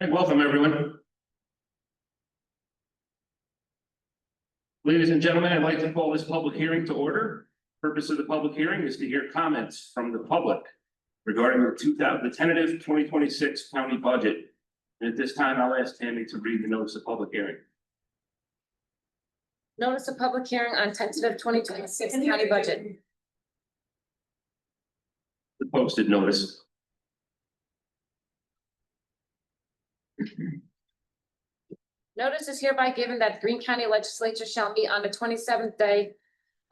And welcome, everyone. Ladies and gentlemen, I'd like to call this public hearing to order. Purpose of the public hearing is to hear comments from the public regarding the tentative 2026 county budget. And at this time, I'll ask Tammy to read the notice of public hearing. Notice of public hearing on tentative 2026 county budget. The posted notice. Notice is hereby given that Greene County Legislature shall meet on the 27th day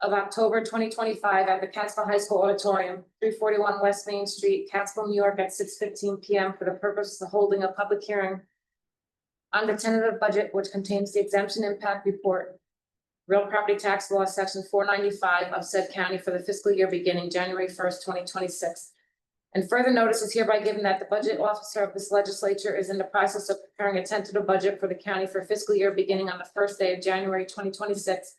of October 2025 at the Catskill High School Auditorium, 341 West Main Street, Catskill, New York, at 6:15 p.m. for the purpose of holding a public hearing on the tentative budget, which contains the exemption impact report, real property tax law, section 495 of said county for the fiscal year beginning January 1st, 2026. And further notice is hereby given that the budget officer of this legislature is in the process of preparing a tentative budget for the county for fiscal year beginning on the first day of January 2026,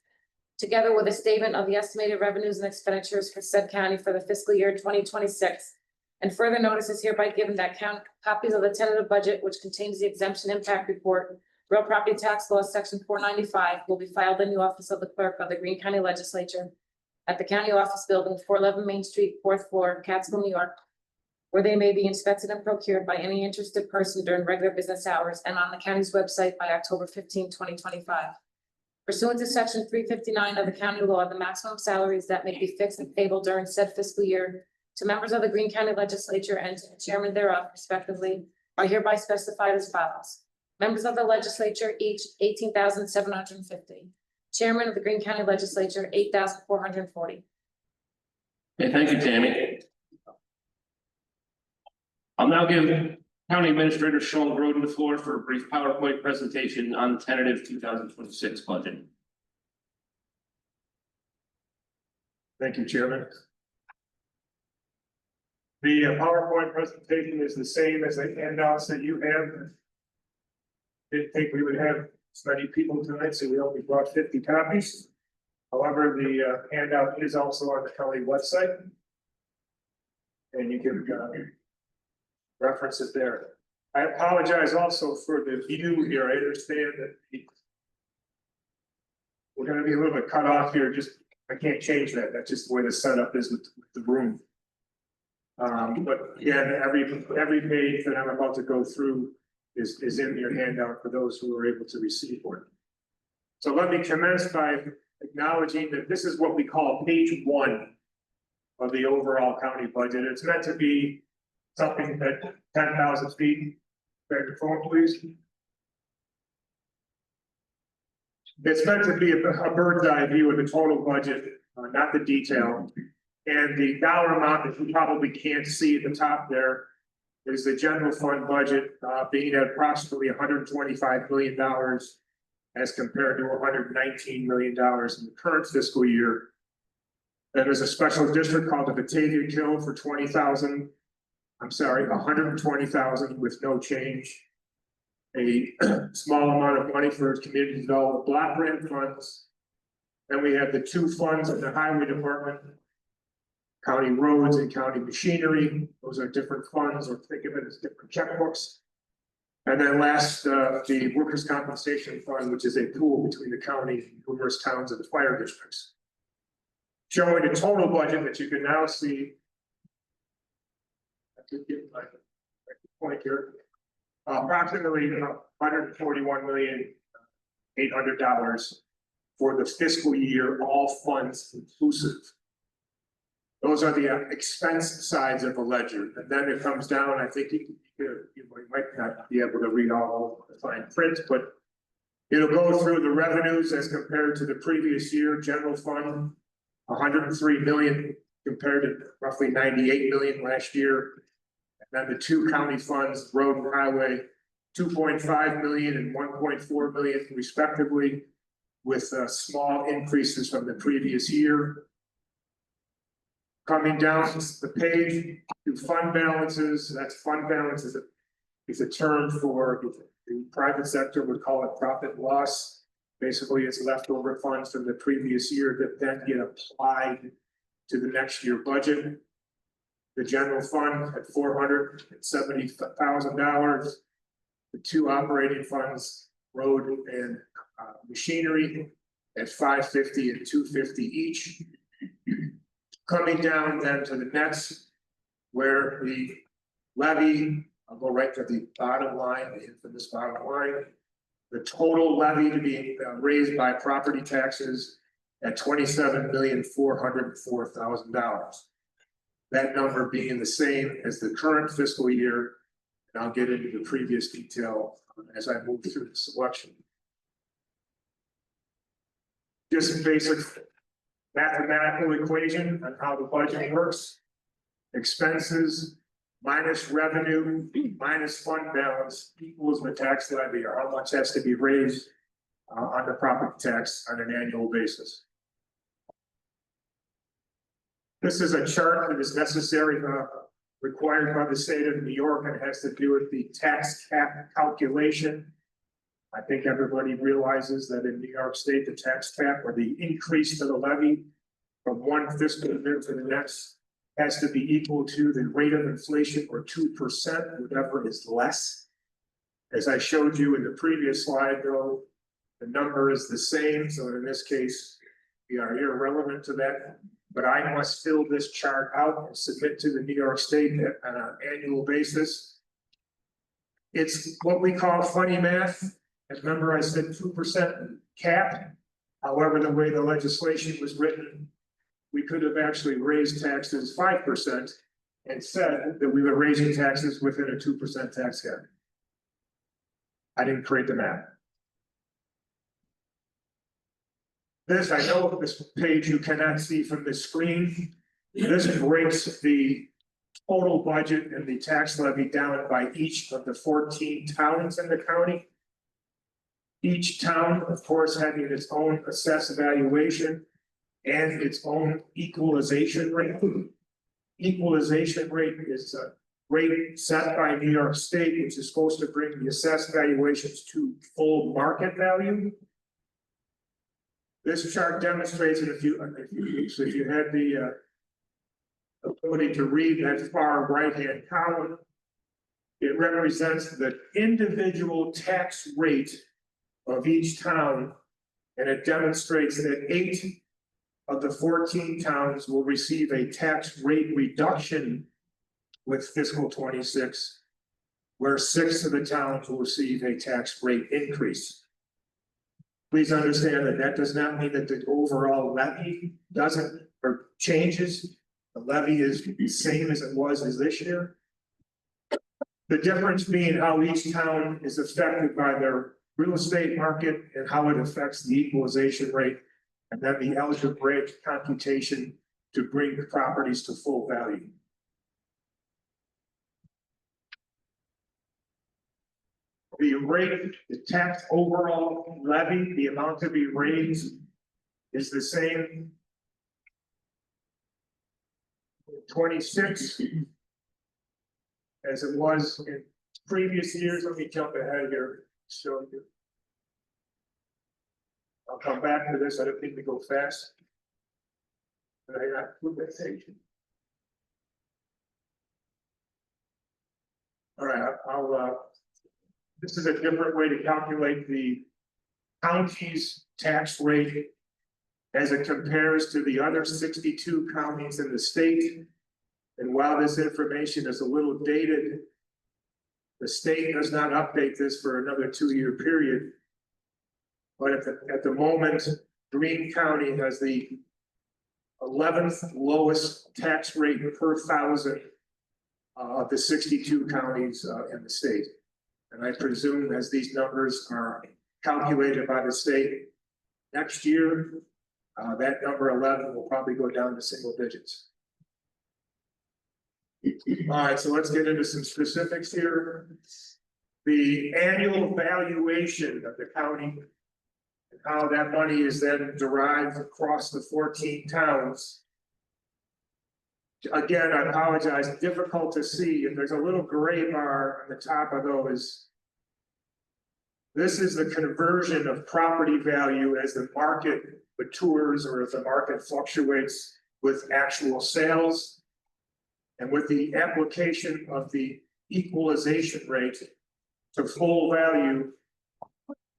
together with a statement of the estimated revenues and expenditures for said county for the fiscal year 2026. And further notice is hereby given that copies of the tentative budget, which contains the exemption impact report, real property tax law, section 495, will be filed in the office of the clerk of the Greene County Legislature at the county office building, 411 Main Street, 4th floor, Catskill, New York, where they may be inspected and procured by any interested person during regular business hours and on the county's website by October 15, 2025. Pursuant to section 359 of the county law, the maximum salaries that may be fixed and payable during said fiscal year to members of the Greene County Legislature and to the chairman thereof, respectively, are hereby specified as follows. Members of the legislature, each $18,750. Chairman of the Greene County Legislature, $8,440. Okay, thank you, Tammy. I'll now give County Administrator Sean Groden the floor for a brief PowerPoint presentation on the tentative 2026 budget. Thank you, Chairman. The PowerPoint presentation is the same as the handouts that you have. Didn't think we would have as many people tonight, so we only brought 50 copies. However, the handout is also on the county website, and you can reference it there. I apologize also for the view here. I understand that we're going to be a little bit cut off here. I can't change that. That's just the way the setup is with the room. But again, every page that I'm about to go through is in your handout for those who are able to receive one. So let me commence by acknowledging that this is what we call page 1 of the overall county budget. It's meant to be something at 10,000 feet. Back the phone, please. It's meant to be a bird's eye view of the total budget, not the detail. And the dollar amount that you probably can't see at the top there is the general fund budget being at approximately $125 million as compared to $119 million in the current fiscal year. Then there's a special district called the Tentative for 20,000. I'm sorry, 120,000 with no change. A small amount of money for community development block grant funds. Then we have the 2 funds in the highway department, county roads and county machinery. Those are different funds, or think of it as different checkbooks. And then last, the workers' compensation fund, which is a pool between the county, numerous towns, and the fire districts. Showing the total budget that you can now see. My point here, approximately $141,800,000 for the fiscal year, all funds inclusive. Those are the expense sides of the ledger, and then it comes down. I think you might not be able to read all the fine print, but it'll go through the revenues as compared to the previous year. General fund, $103 million compared to roughly $98 million last year. And then the 2 county funds, road and highway, $2.5 million and $1.4 million respectively, with small increases from the previous year. Coming down the page to fund balances, that's fund balances is a term for the private sector would call it profit loss. Basically, it's leftover funds from the previous year that then get applied to the next year budget. The general fund at $470,000. the two operating funds, road and machinery at $550 and $250 each. Coming down then to the next, where the levy, I'll go right to the bottom line, the infamous bottom line. The total levy to be raised by property taxes at $27,404,000. That number being the same as the current fiscal year, and I'll get into the previous detail as I move through the selection. Just a basic mathematical equation on how the budget works. Expenses minus revenue minus fund balance equals the tax levy, or how much has to be raised on the property tax on an annual basis. This is a chart that is necessary, required by the state of New York, and has to do with the tax cap calculation. I think everybody realizes that in New York State, the tax cap, or the increase to the levy from one fiscal year to the next, has to be equal to the rate of inflation, or 2%, whatever is less. As I showed you in the previous slide, though, the number is the same, so in this case, we are irrelevant to that. But I must fill this chart out and submit to the New York State on an annual basis. It's what we call funny math. And remember, I said 2% cap. However, the way the legislation was written, we could have actually raised taxes 5% and said that we were raising taxes within a 2% tax cap. I didn't create the math. This, I know this page you cannot see from the screen. This breaks the total budget and the tax levy down by each of the 14 towns in the county. Each town, of course, having its own assessed valuation and its own equalization rate. Equalization rate is a rate set by New York State, which is supposed to bring the assessed valuations to full market value. This chart demonstrates it if you had the ability to read that far right-hand column. It represents the individual tax rate of each town, and it demonstrates that 8 of the 14 towns will receive a tax rate reduction with fiscal 26, where 6 of the towns will receive a tax rate increase. Please understand that that does not mean that the overall levy doesn't or changes. The levy is the same as it was this year. The difference being how each town is affected by their real estate market and how it affects the equalization rate, and then the algebraic computation to bring the properties to full value. The rate, the tax overall levy, the amount to be raised is the same. 26 as it was in previous years. Let me jump ahead here, show you. I'll come back to this. I don't think we go fast. But I got flip that page. All right, this is a different way to calculate the county's tax rate as it compares to the other 62 counties in the state. And while this information is a little dated, the state does not update this for another 2-year period. But at the moment, Greene County has the 11th lowest tax rate per thousand of the 62 counties in the state. And I presume as these numbers are calculated by the state next year, that number 11 will probably go down to single digits. All right, so let's get into some specifics here. The annual valuation of the county and how that money is then derived across the 14 towns. Again, I apologize, difficult to see, and there's a little gray bar on the top of those. This is the conversion of property value as the market matures or if the market fluctuates with actual sales. And with the application of the equalization rate to full value.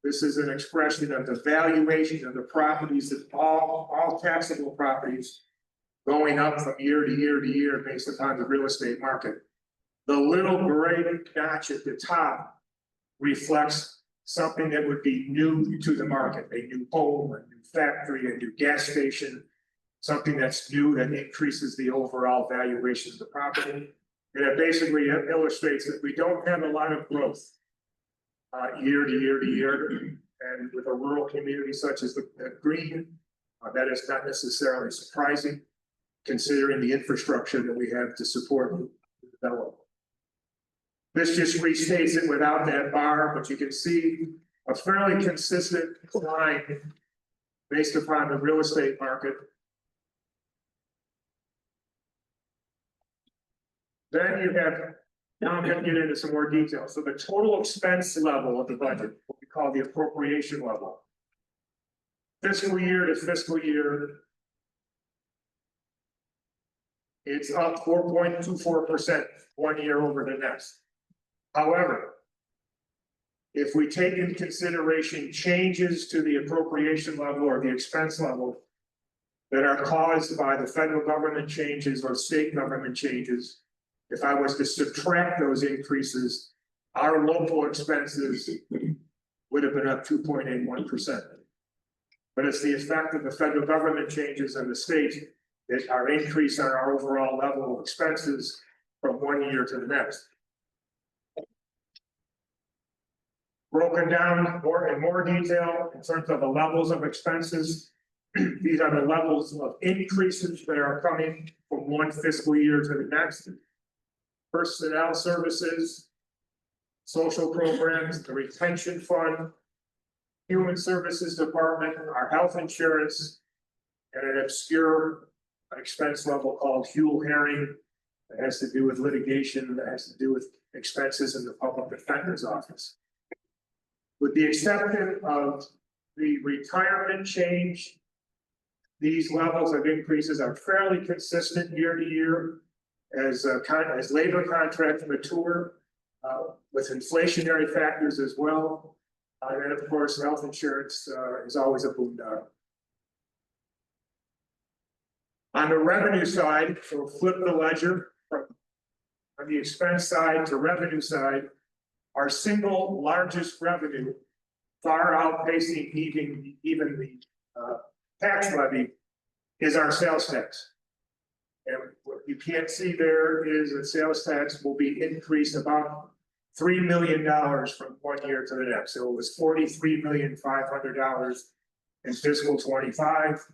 This is an expression of the valuation of the properties, that all taxable properties going up from year to year to year based upon the real estate market. The little gray notch at the top reflects something that would be new to the market, a new home, a new factory, a new gas station, something that's new that increases the overall valuation of the property. And it basically illustrates that we don't have a lot of growth year to year to year. And with a rural community such as the Green, that is not necessarily surprising, considering the infrastructure that we have to support the development. This just restates it without that bar, but you can see a fairly consistent line based upon the real estate market. Then you have, now I'm going to get into some more detail. So the total expense level of the budget, what we call the appropriation level. Fiscal year to fiscal year, it's up 4.24% one year over the next. However, if we take into consideration changes to the appropriation level or the expense level that are caused by the federal government changes or state government changes, if I was to subtract those increases, our local expenses would have been up 2.81%. But it's the effect of the federal government changes in the state that are increase on our overall level of expenses from one year to the next. Broken down in more detail in terms of the levels of expenses. These are the levels of increases that are coming from one fiscal year to the next. Personnel services, social programs, the retention fund, human services department, our health insurance, and an obscure expense level called fuel herring that has to do with litigation, that has to do with expenses in the public defender's office. With the exception of the retirement change, these levels of increases are fairly consistent year to year as labor contracts mature, with inflationary factors as well. And of course, health insurance is always a boondoggle. On the revenue side, so flip the ledger from on the expense side to revenue side, our single largest revenue, far outpacing even the tax levy, is our sales tax. And what you can't see there is that sales tax will be increased about $3 million from one year to the next. So it was $43,500,000 in fiscal 25,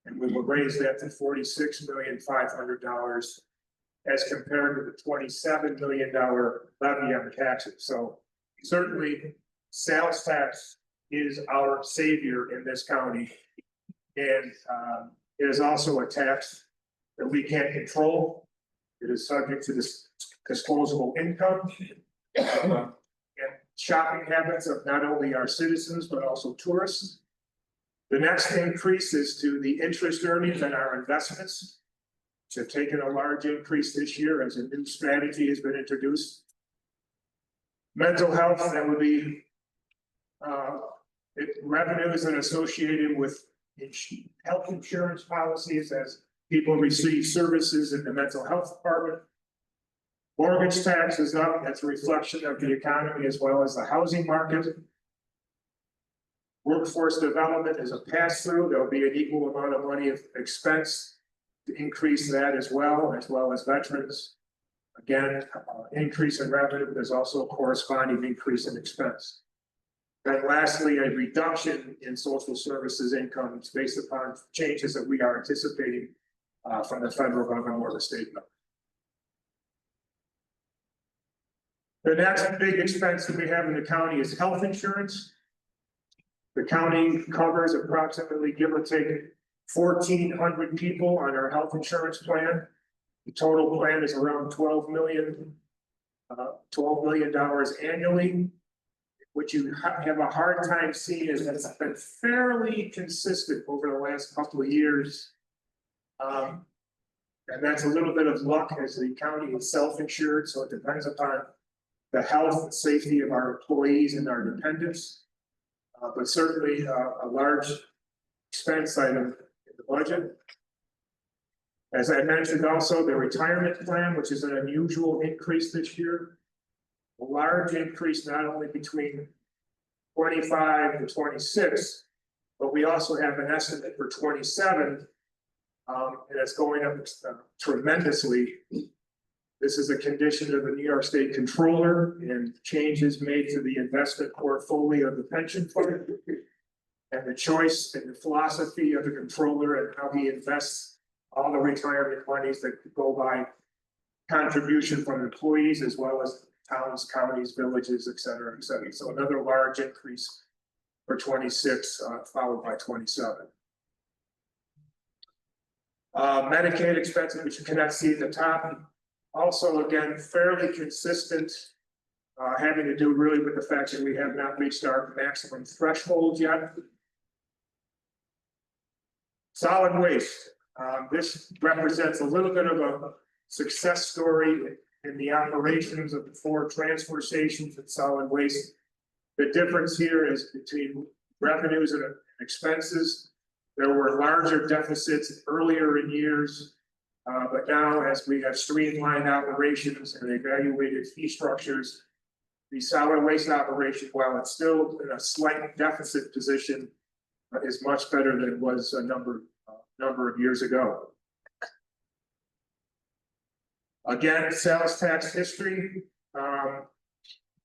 and we will raise that to $46,500,000 as compared to the $27 million levy on the taxes. So certainly, sales tax is our savior in this county, and it is also a tax that we can't control. It is subject to this disposable income and shopping habits of not only our citizens, but also tourists. The next increase is to the interest earnings and our investments, which have taken a large increase this year as a new strategy has been introduced. Mental health, that would be revenues that are associated with health insurance policies as people receive services in the mental health department. Mortgage tax is up. That's a reflection of the economy as well as the housing market. Workforce development is a pass-through. There'll be an equal amount of money of expense to increase that as well as veterans. Again, increase in revenue, but there's also a corresponding increase in expense. And lastly, a reduction in social services incomes based upon changes that we are anticipating from the federal government or the state government. The next big expense that we have in the county is health insurance. The county covers approximately, give or take, 1,400 people on our health insurance plan. The total plan is around $12 million annually. What you have a hard time seeing is that it's been fairly consistent over the last couple of years. And that's a little bit of luck as the county is self-insured, so it depends upon the health and safety of our employees and our dependents. But certainly a large expense item in the budget. As I mentioned also, the retirement plan, which is an unusual increase this year. A large increase not only between 25 to 26, but we also have an estimate for 27. And it's going up tremendously. This is a condition of the New York State Controller and changes made to the investment portfolio of the pension fund. And the choice and the philosophy of the controller and how he invests all the retirement monies that go by contribution from employees as well as towns, counties, villages, et cetera, et cetera. So another large increase for 26, followed by 27. Medicaid expenses, which you cannot see at the top. Also, again, fairly consistent, having to do really with the fact that we have not reached our maximum threshold yet. Solid waste. This represents a little bit of a success story in the operations of the 4 transfer stations and solid waste. The difference here is between revenues and expenses. There were larger deficits earlier in years, but now as we have streamlined operations and evaluated fee structures, the solid waste operation, while it's still in a slight deficit position, is much better than it was a number of years ago. Again, sales tax history, $40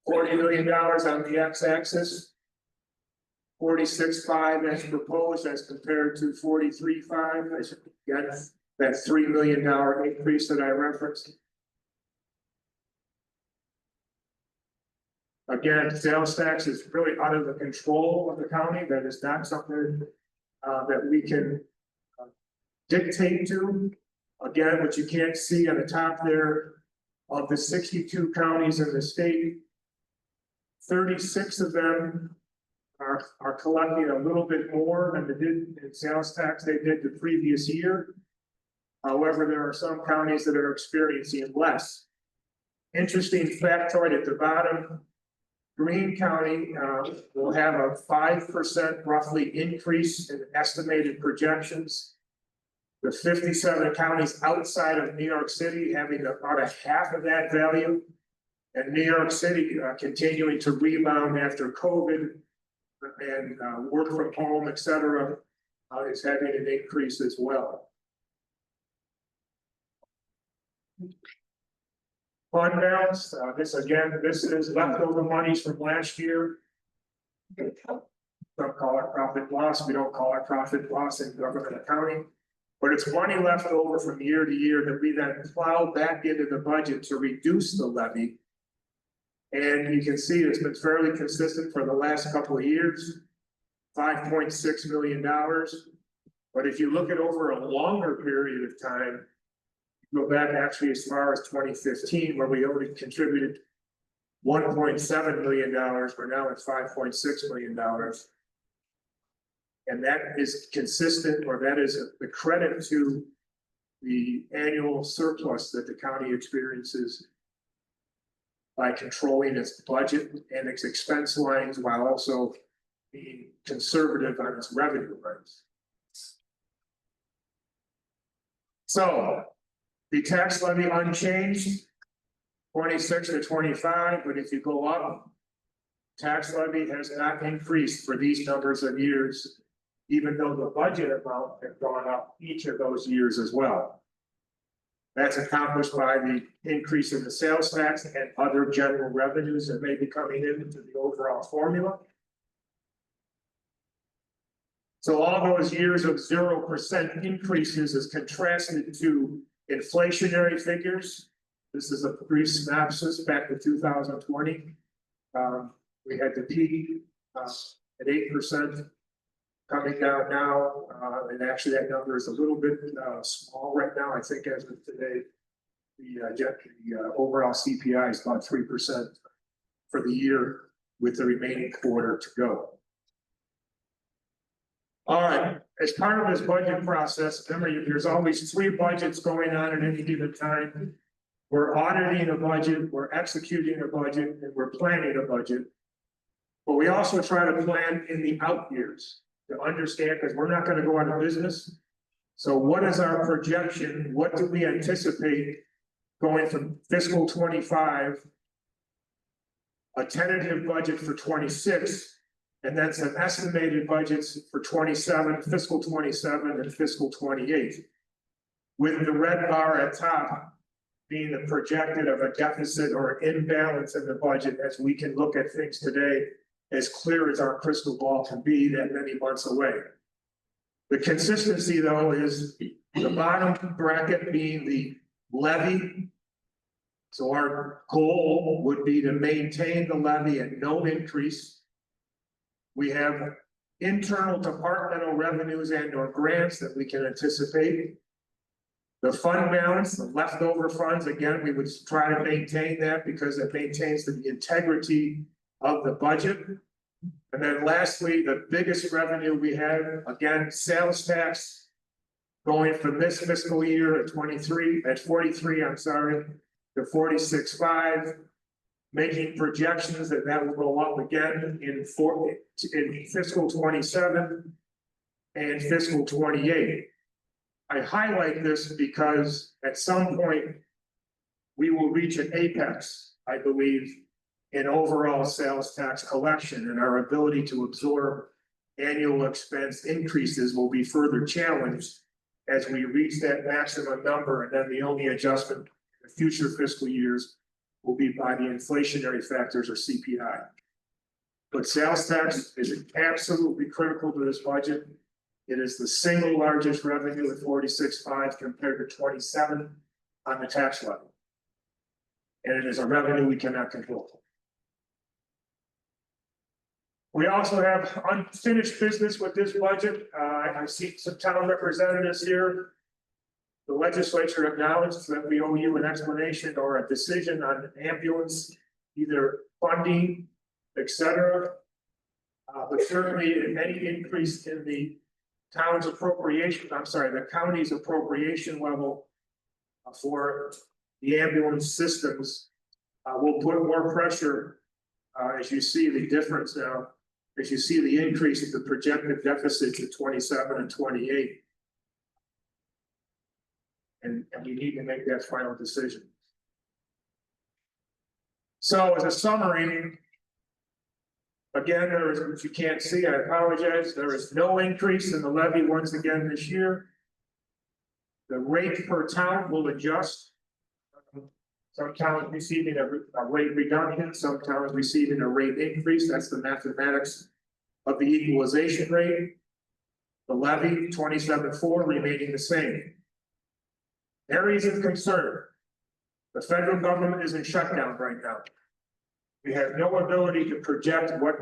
million on the x-axis, 46.5 as proposed as compared to 43.5. Again, that $3 million increase that I referenced. Again, sales tax is really out of the control of the county. That is not something that we can dictate to. Again, what you can't see on the top there, of the 62 counties in the state, 36 of them are collecting a little bit more than they did in sales tax they did the previous year. However, there are some counties that are experiencing less. Interesting factoid at the bottom, Greene County will have a 5% roughly increase in estimated projections. The 57 counties outside of New York City having about a half of that value. And New York City continuing to rebound after COVID and work from home, et cetera, is having an increase as well. Fund balance, this is leftover monies from last year. Some call it profit loss, we don't call it profit loss in government accounting. But it's money left over from year to year that we then plow back into the budget to reduce the levy. And you can see it's been fairly consistent for the last couple of years, $5.6 million. But if you look at over a longer period of time, go back actually as far as 2015, where we only contributed $1.7 million, we're now at $5.6 million. And that is consistent, or that is the credit to the annual surplus that the county experiences by controlling its budget and its expense lines while also being conservative on its revenue lines. So the tax levy unchanged, 26 to 25, but if you go up, tax levy has not increased for these numbers of years, even though the budget amount has gone up each of those years as well. That's accomplished by the increase in the sales tax and other general revenues that may be coming into the overall formula. So all those years of 0% increases is contrasted to inflationary figures. This is a brief synopsis back to 2020. We had the peak at 8%. Coming down now, and actually that number is a little bit small right now. I think as of today, the overall CPI is about 3% for the year, with the remaining quarter to go. All right, as part of this budget process, remember there's always 3 budgets going on at any given time. We're auditing a budget, we're executing a budget, and we're planning a budget. But we also try to plan in the out years to understand, because we're not gonna go out of business. So what is our projection? What do we anticipate going from fiscal 25? A tentative budget for 26, and then some estimated budgets for 27, fiscal 27 and fiscal 28. With the red bar at top being the projected of a deficit or imbalance in the budget, as we can look at things today, as clear as our crystal ball can be that many months away. The consistency, though, is the bottom bracket being the levy. So our goal would be to maintain the levy at no increase. We have internal departmental revenues and or grants that we can anticipate. The fund balance, the leftover funds, again, we would try to maintain that because it maintains the integrity of the budget. And then lastly, the biggest revenue we have, again, sales tax going from this fiscal year at 43, I'm sorry, to 46.5, making projections that will go up again in fiscal 27 and fiscal 28. I highlight this because at some point we will reach an apex, I believe, in overall sales tax collection, and our ability to absorb annual expense increases will be further challenged as we reach that maximum number, and then the only adjustment in future fiscal years will be by the inflationary factors or CPI. But sales tax is absolutely critical to this budget. It is the single largest revenue at 46.5 compared to 27 on the tax level. And it is a revenue we cannot control. We also have unfinished business with this budget. I see some town representatives here. The legislature acknowledged that we owe you an explanation or a decision on ambulance, either funding, etc. But certainly any increase in the town's appropriation, the county's appropriation level for the ambulance systems will put more pressure as you see the difference now, as you see the increase in the projected deficits in 27 and 28. And we need to make that final decision. So as a summary, again, there is, if you can't see, I apologize, there is no increase in the levy once again this year. The rate per town will adjust. Some towns receiving a rate reduction, some towns receiving a rate increase. That's the mathematics of the equalization rate. The levy 27.4 remaining the same. Areas of concern. The federal government is in shutdown right now. We have no ability to project what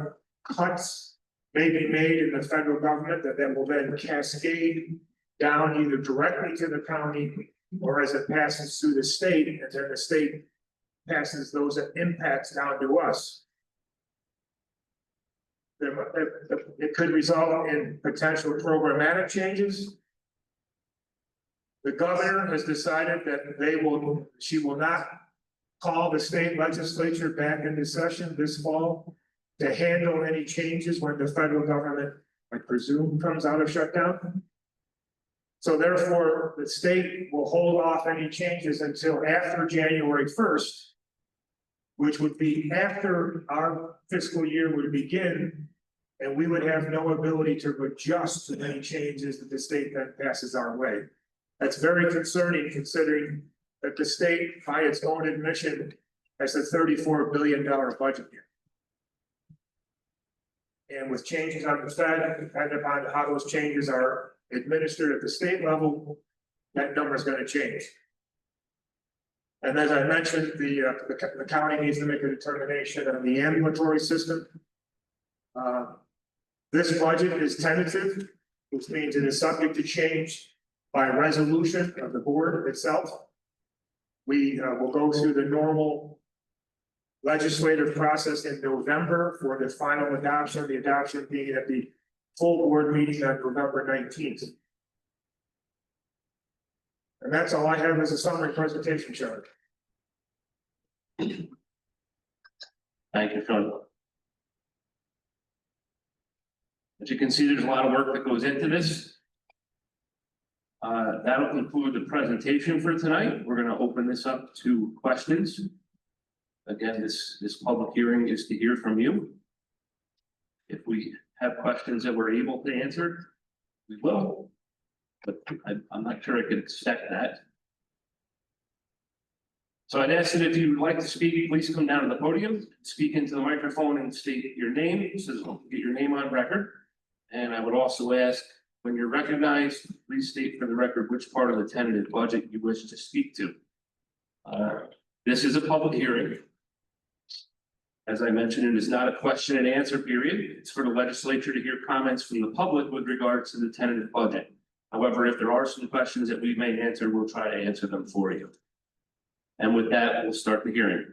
cuts may be made in the federal government that will then cascade down either directly to the county or as it passes through the state, and then the state passes those impacts down to us. It could result in potential programmatic changes. The governor has decided that she will not call the state legislature back into session this fall to handle any changes when the federal government, I presume, comes out of shutdown. So therefore, the state will hold off any changes until after January 1st, which would be after our fiscal year would begin, and we would have no ability to adjust to any changes that the state then passes our way. That's very concerning, considering that the state, by its own admission, has a $34 billion budget here. And with changes on the Fed, depending upon how those changes are administered at the state level, that number is going to change. And as I mentioned, the county needs to make a determination on the ambulatory system. This budget is tentative, which means it is subject to change by resolution of the board itself. We will go through the normal legislative process in November for the final adoption, the adoption being at the full board meeting on November 19th. And that's all I have as a summary presentation, Chair. Thank you, Sean. As you can see, there's a lot of work that goes into this. That'll conclude the presentation for tonight. We're gonna open this up to questions. Again, this public hearing is to hear from you. If we have questions that we're able to answer, we will. But I'm not sure I could expect that. So I'd ask that if you'd like to speak, please come down to the podium, speak into the microphone and state your name, so that we'll get your name on record. And I would also ask, when you're recognized, please state for the record which part of the tentative budget you wish to speak to. This is a public hearing. As I mentioned, it is not a question and answer period. It's for the legislature to hear comments from the public with regards to the tentative budget. However, if there are some questions that we may answer, we'll try to answer them for you. And with that, we'll start the hearing.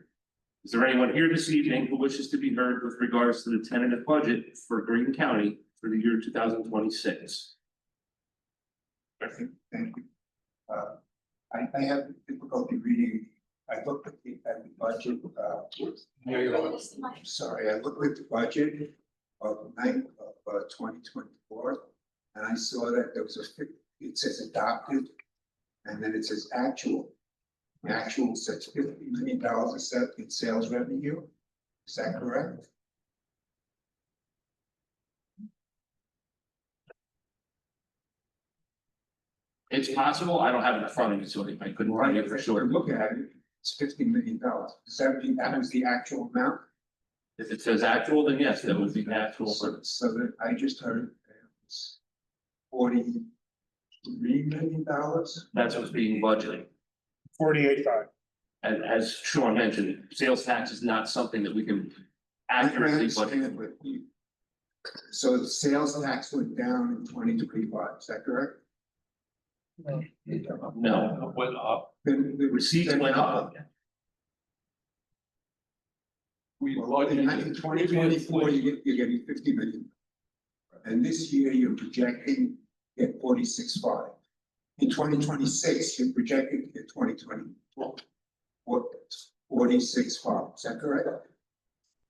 Is there anyone here this evening who wishes to be heard with regards to the tentative budget for Greene County for the year 2026? Thank you. I have difficulty reading. I looked at the budget, I'm sorry, I looked at the budget of 2024. And I saw that there was it says adopted, and then it says actual. The actual says $50 million in sales revenue. Is that correct? It's possible. I don't have it in front of me, so I couldn't tell you for sure. Look at it, it's $50 million. Does that mean that was the actual amount? If it says actual, then yes, that would be the actual. So that I just heard it was $43 million. That's what's being budgeted. 48.5. And as Sean mentioned, sales tax is not something that we can I accurately budget. understand, but so the sales tax went down in 2025, is that correct? No, Went up. Then the receipts went up. We Well, in budgeted. 2024, you're getting 50 million. And this year, you're projecting at 46.5. In 2026, you're projecting at 46.5, is that correct?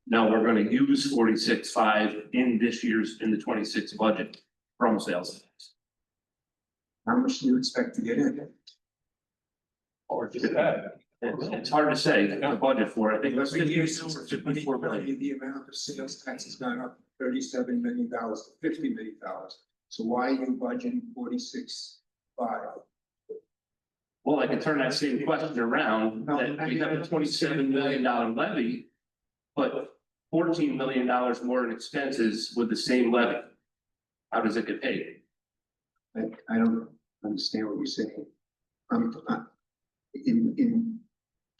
No, we're gonna use 46.5 in this year's, in the 26 budget from sales tax. How much do you expect to get in? Or just that. It's hard to say, the budget for it, I think it's Every year 52 or 54 million. The amount of sales tax has gone up $37 million to $50 million. So why are you budgeting 46.5? Well, I can turn that same question around, that we have a $27 million levy, but $14 million more in expenses with the same levy. How does it get paid? I don't understand what you're saying. In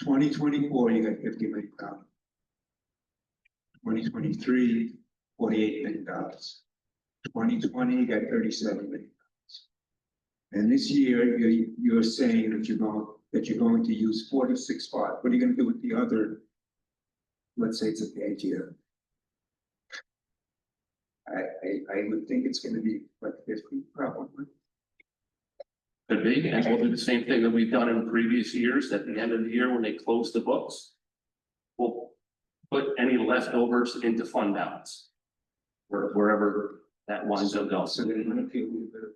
2024, you got $50 million. 2023, $48 million. 2020, you got $37 million. And this year, you're saying that you're going to use 46.5. What are you gonna do with the other? Let's say it's a bad year. I would think it's gonna be like 50 probably. Could be, and we'll do the same thing that we've done in previous years, at the end of the year when they close the books. We'll put any leftovers into fund balance. Wherever that winds up going. So they're gonna pay a little bit of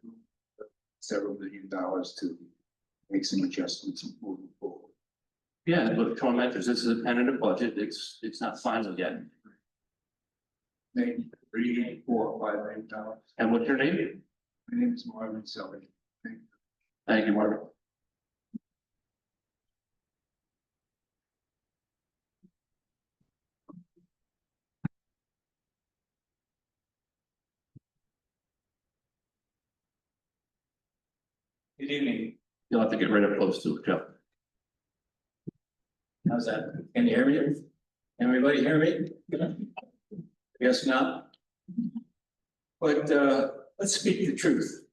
several $1 million to make some adjustments moving forward. Yeah, but Sean mentions this is a tentative budget, it's not final yet. Maybe $3, $4, $5 million. And what's your name? My name is Marvin Sully. Thank you, Marvin. Good evening. You'll have to get right up close to it, Joe. How's that? Can you hear me? Can everybody hear me? Guess not. But let's speak the truth.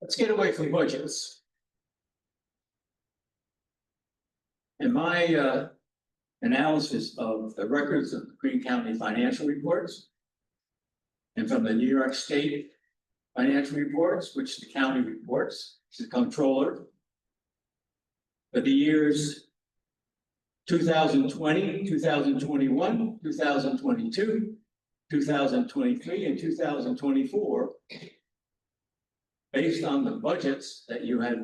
Let's get away from budgets. In my analysis of the records of the Greene County financial reports and from the New York State financial reports, which the county reports to the comptroller, for the years 2020, 2021, 2022, 2023, and 2024, based on the budgets that you had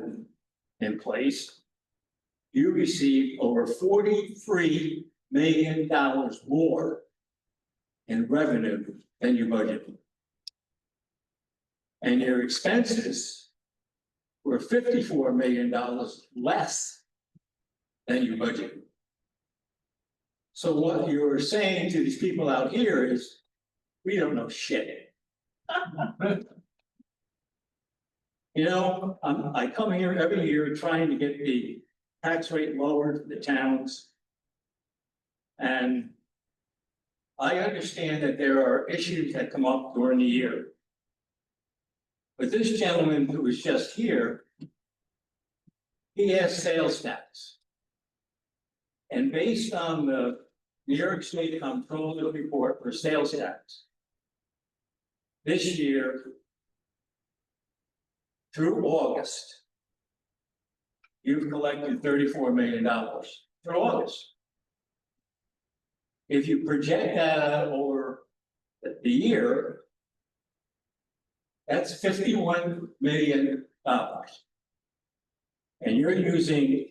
in place, you received over $43 million more in revenue than you budgeted. And your expenses were $54 million less than you budgeted. So what you're saying to these people out here is, we don't know shit. You know, I come here every year trying to get the tax rate lowered for the towns. And I understand that there are issues that come up during the year. But this gentleman who was just here, he has sales tax. And based on the New York State Comptroller report for sales tax, this year, through August, you've collected $34 million through August. If you project that out over the year, that's $51 million. And you're using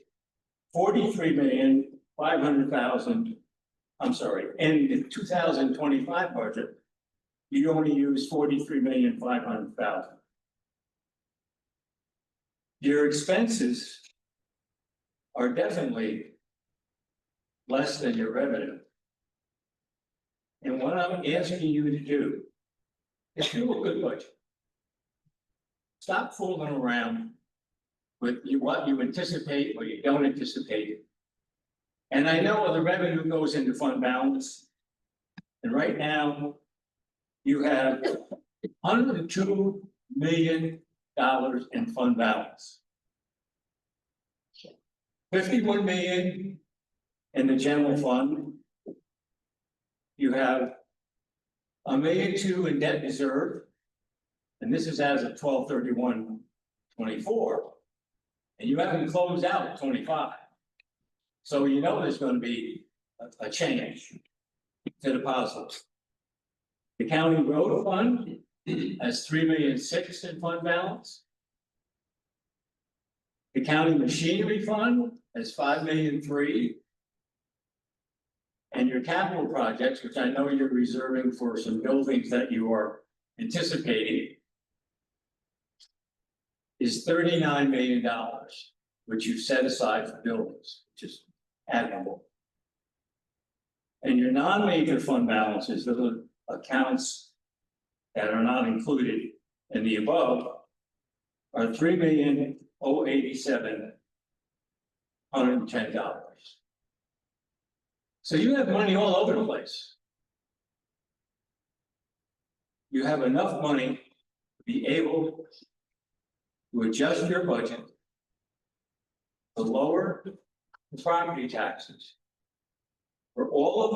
43,500,000. I'm sorry, in the 2025 budget, you only use 43,500,000. Your expenses are definitely less than your revenue. And what I'm asking you to do is do a good budget. Stop fooling around with what you anticipate or you don't anticipate. And I know the revenue goes into fund balance. And right now, you have $102 million in fund balance. 51 million in the general fund. You have $1.2 million in debt reserve. And this is as of 12/31/24. And you haven't closed out 25. So you know there's going to be a change to the positive. The county road fund has $3.6 million in fund balance. The county machinery fund has $5.3 million. And your capital projects, which I know you're reserving for some buildings that you are anticipating, is $39 million, which you've set aside for buildings, which is admirable. And your non-major fund balances, the accounts that are not included in the above, are $3,087,110. So you have money all over the place. You have enough money to be able to adjust your budget to lower the property taxes for all of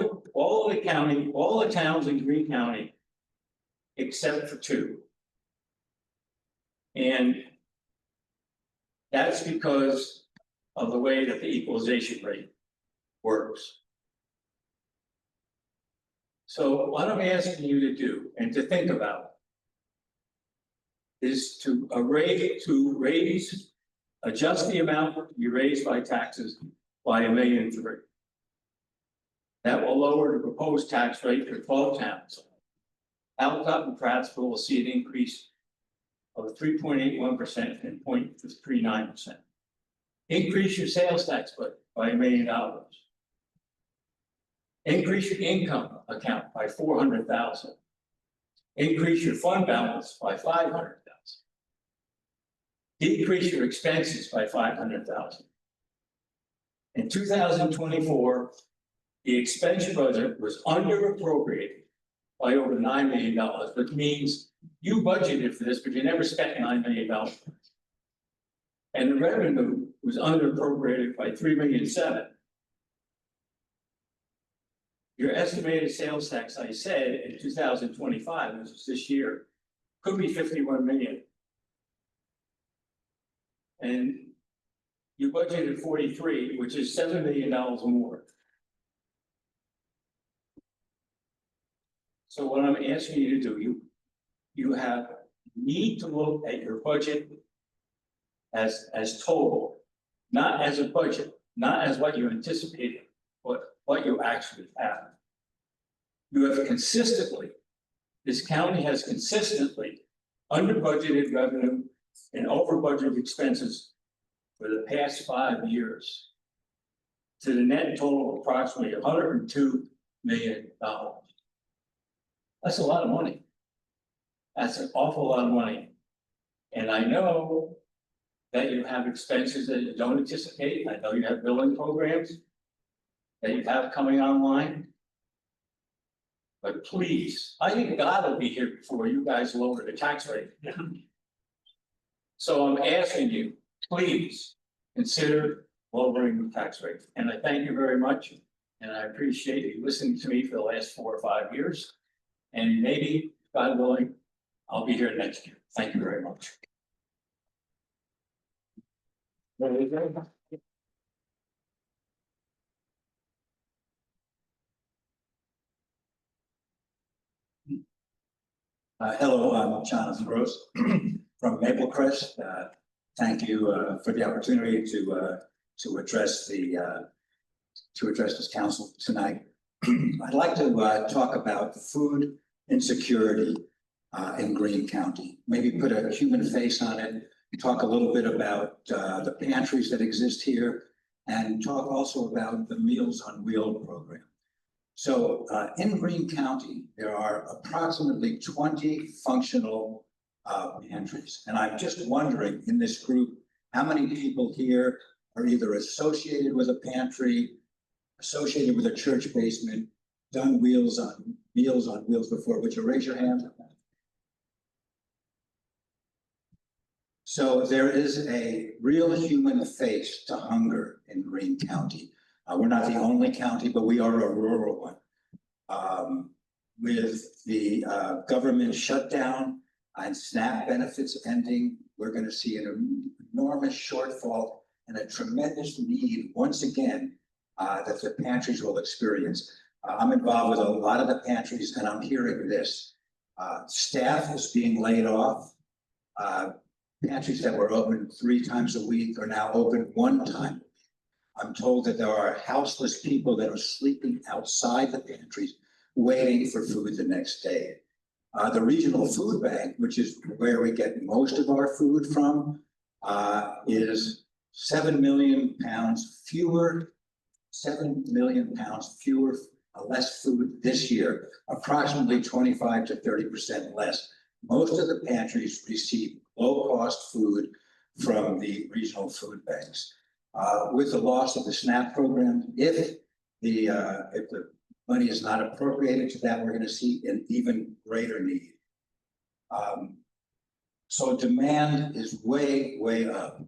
the county, all the towns in Greene County, except for 2. And that's because of the way that the equalization rate works. So what I'm asking you to do and to think about is to adjust the amount you raise by taxes by $1.3 million. That will lower the proposed tax rate for 12 towns. Alcott and Prattsville will see an increase of 3.81% and 0.39%. Increase your sales tax by $1 million. Increase your income account by $400,000. Increase your fund balance by $500,000. Decrease your expenses by $500,000. In 2024, the expense budget was under appropriated by over $9 million, which means you budgeted for this, but you never spent $9 million. And the revenue was under appropriated by $3.7 million. Your estimated sales tax, I said, in 2025, which is this year, could be $51 million. And You budgeted 43, which is $7 million more. So what I'm asking you to do, you need to look at your budget as total, not as a budget, not as what you anticipated, but what you actually have. You have consistently, this county has consistently under budgeted revenue and over budgeted expenses for the past 5 years to the net total of approximately $102 million. That's a lot of money. That's an awful lot of money. And I know that you have expenses that you don't anticipate. I know you have billing programs that you have coming online. But please, I think God will be here before you guys lower the tax rate. So I'm asking you, please consider lowering the tax rate. And I thank you very much. And I appreciate you listening to me for the last 4 or 5 years. And maybe, God willing, I'll be here next year. Thank you very much. Hello, I'm Jonathan Gross from Maple Crest. Thank you for the opportunity to address this council tonight. I'd like to talk about food insecurity in Greene County. Maybe put a human face on it. Talk a little bit about the pantries that exist here, and talk also about the Meals on Wheels program. So in Greene County, there are approximately 20 functional pantries. And I'm just wondering in this group, how many people here are either associated with a pantry, associated with a church basement, done Meals on Wheels before? Would you raise your hand? So there is a real human face to hunger in Greene County. We're not the only county, but we are a rural one. With the government shutdown and SNAP benefits ending, we're going to see an enormous shortfall and a tremendous need, once again, that the pantries will experience. I'm involved with a lot of the pantries, and I'm hearing this. Staff is being laid off. Pantries that were open 3 times a week are now open 1 time. I'm told that there are houseless people that are sleeping outside the pantries waiting for food the next day. The regional food bank, which is where we get most of our food from, is 7 million pounds fewer, 7 million pounds fewer, less food this year, approximately 25 to 30% less. Most of the pantries receive low-cost food from the regional food banks. With the loss of the SNAP program, if the money is not appropriated to that, we're going to see an even greater need. So demand is way, way up.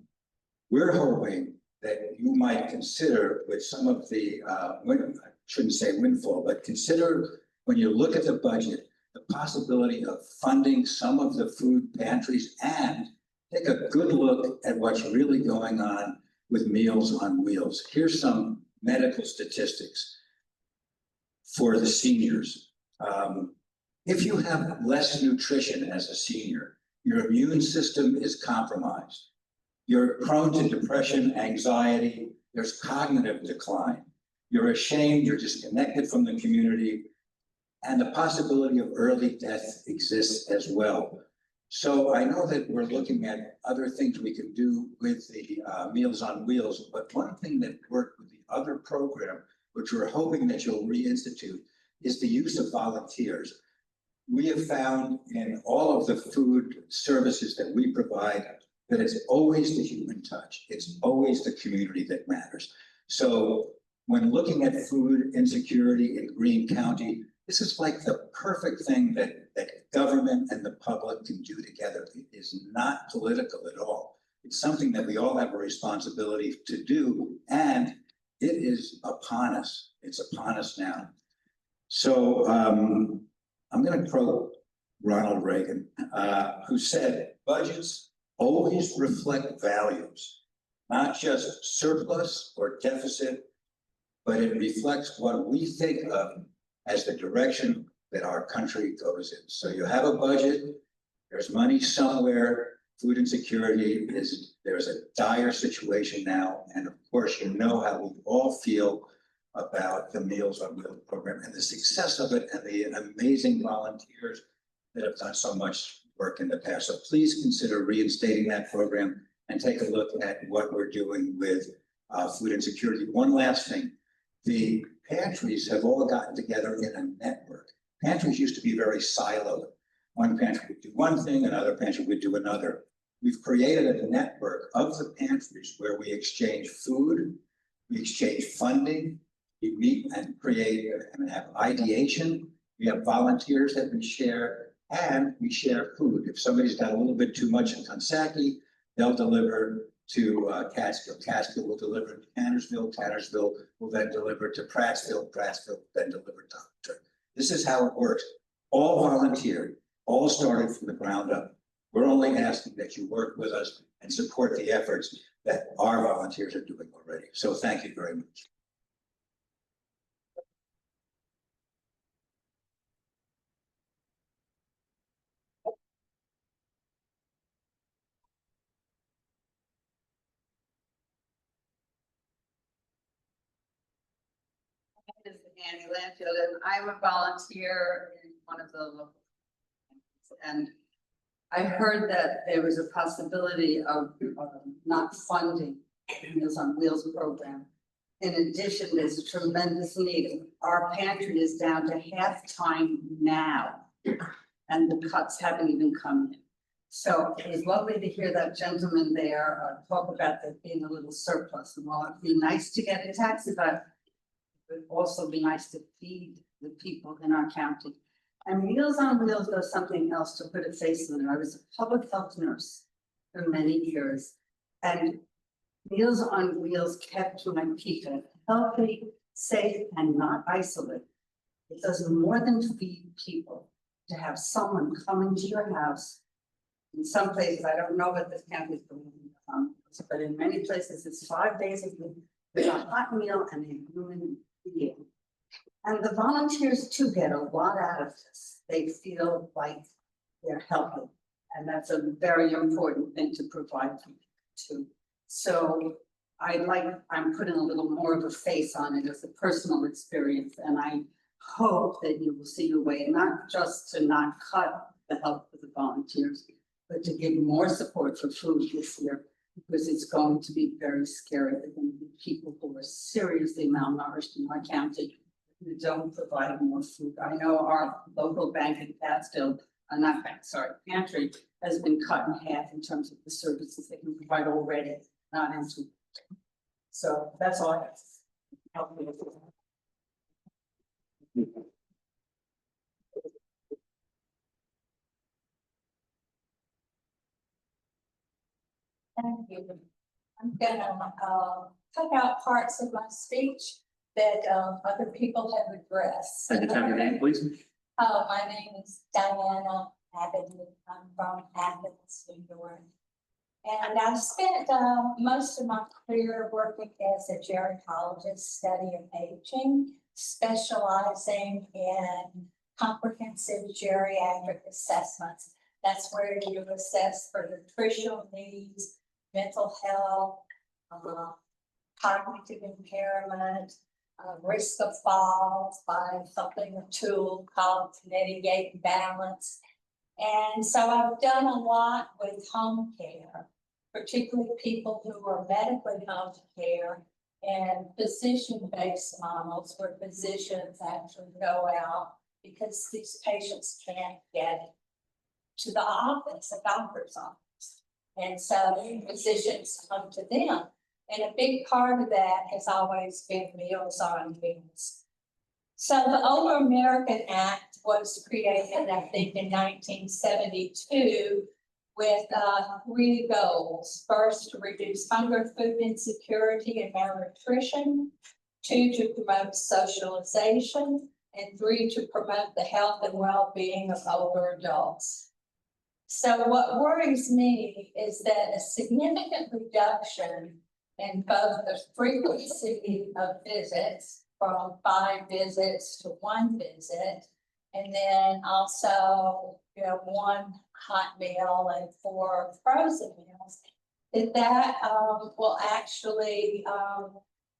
We're hoping that you might consider with some of the, I shouldn't say windfall, but consider when you look at the budget, the possibility of funding some of the food pantries and take a good look at what's really going on with Meals on Wheels. Here's some medical statistics for the seniors. If you have less nutrition as a senior, your immune system is compromised. You're prone to depression, anxiety, there's cognitive decline. You're ashamed, you're disconnected from the community, and the possibility of early death exists as well. So I know that we're looking at other things we can do with the Meals on Wheels, but one thing that worked with the other program, which we're hoping that you'll reinstitute, is the use of volunteers. We have found in all of the food services that we provide that it's always the human touch. It's always the community that matters. So when looking at food insecurity in Greene County, this is like the perfect thing that government and the public can do together. It is not political at all. It's something that we all have a responsibility to do, and it is upon us. It's upon us now. So I'm going to quote Ronald Reagan, who said, "Budgets always reflect values. not just surplus or deficit, but it reflects what we think of as the direction that our country goes in. So you have a budget, there's money somewhere, food insecurity there's a dire situation now. And of course, you know how we all feel about the Meals on Wheels program and the success of it and the amazing volunteers that have done so much work in the past. So please consider reinstating that program and take a look at what we're doing with food insecurity. One last thing, the pantries have all gotten together in a network. Pantries used to be very siloed. One pantry would do one thing, another pantry would do another. We've created a network of the pantries where we exchange food, we exchange funding, we meet and create and have ideation. We have volunteers that we share, and we share food. If somebody's got a little bit too much in Coxsackie, they'll deliver to Catskill. Catskill will deliver to Tannersville. Tannersville will then deliver to Prattsville. Prattsville then deliver to Hunter. This is how it works. All volunteered, all started from the ground up. We're only asking that you work with us and support the efforts that our volunteers are doing already. So thank you very much. My name is Annie Lanfield, and I'm a volunteer in one of the local. And I heard that there was a possibility of not funding the Meals on Wheels program. In addition, there's a tremendous need. Our pantry is down to half-time now, and the cuts haven't even come in. So it was lovely to hear that gentleman there talk about there being a little surplus. And while it'd be nice to get a tax cut, it would also be nice to feed the people in our county. And Meals on Wheels does something else, to put a face on it. I was a public health nurse for many years, and Meals on Wheels kept my people healthy, safe, and not isolated. It does more than feed people to have someone come into your house. In some places, I don't know what this county is doing, but in many places, it's 5 days a week with a hot meal and a human being. And the volunteers too get a lot out of this. They feel like they're helping, and that's a very important thing to provide for too. So I'm putting a little more of a face on it as a personal experience, and I hope that you will see your way, not just to not cut the help for the volunteers, but to give more support for food this year, because it's going to be very scary. There are going to be people who are seriously malnourished in our county who don't provide more food. I know our local bank in Catskill, not bank, sorry, pantry, has been cut in half in terms of the services they can provide already, not in food. So that's all I have to say. Help me with that. Thank you. I'm gonna cut out parts of my speech that other people have addressed. Can you tell your name, please? My name is Diana Abbott. I'm from Athens, New York. And I've spent most of my career working as a gerontologist studying aging, specializing in comprehensive geriatric assessments. That's where you assess for nutritional needs, mental health, cognitive impairment, risk of falls by something, a tool called mitigate balance. And so I've done a lot with home care, particularly people who are medically home care, and physician-based models where physicians actually go out because these patients can't get to the office, a doctor's office. And so physicians come to them. And a big part of that has always been Meals on Wheels. So the Older American Act was created, I think, in 1972 with 3 goals. First, to reduce hunger, food insecurity, and malnutrition. 2, to promote socialization. And 3, to promote the health and well-being of older adults. So what worries me is that a significant reduction and both the frequency of visits from 5 visits to 1 visit. And then also, 1 hot meal and 4 frozen meals. That will actually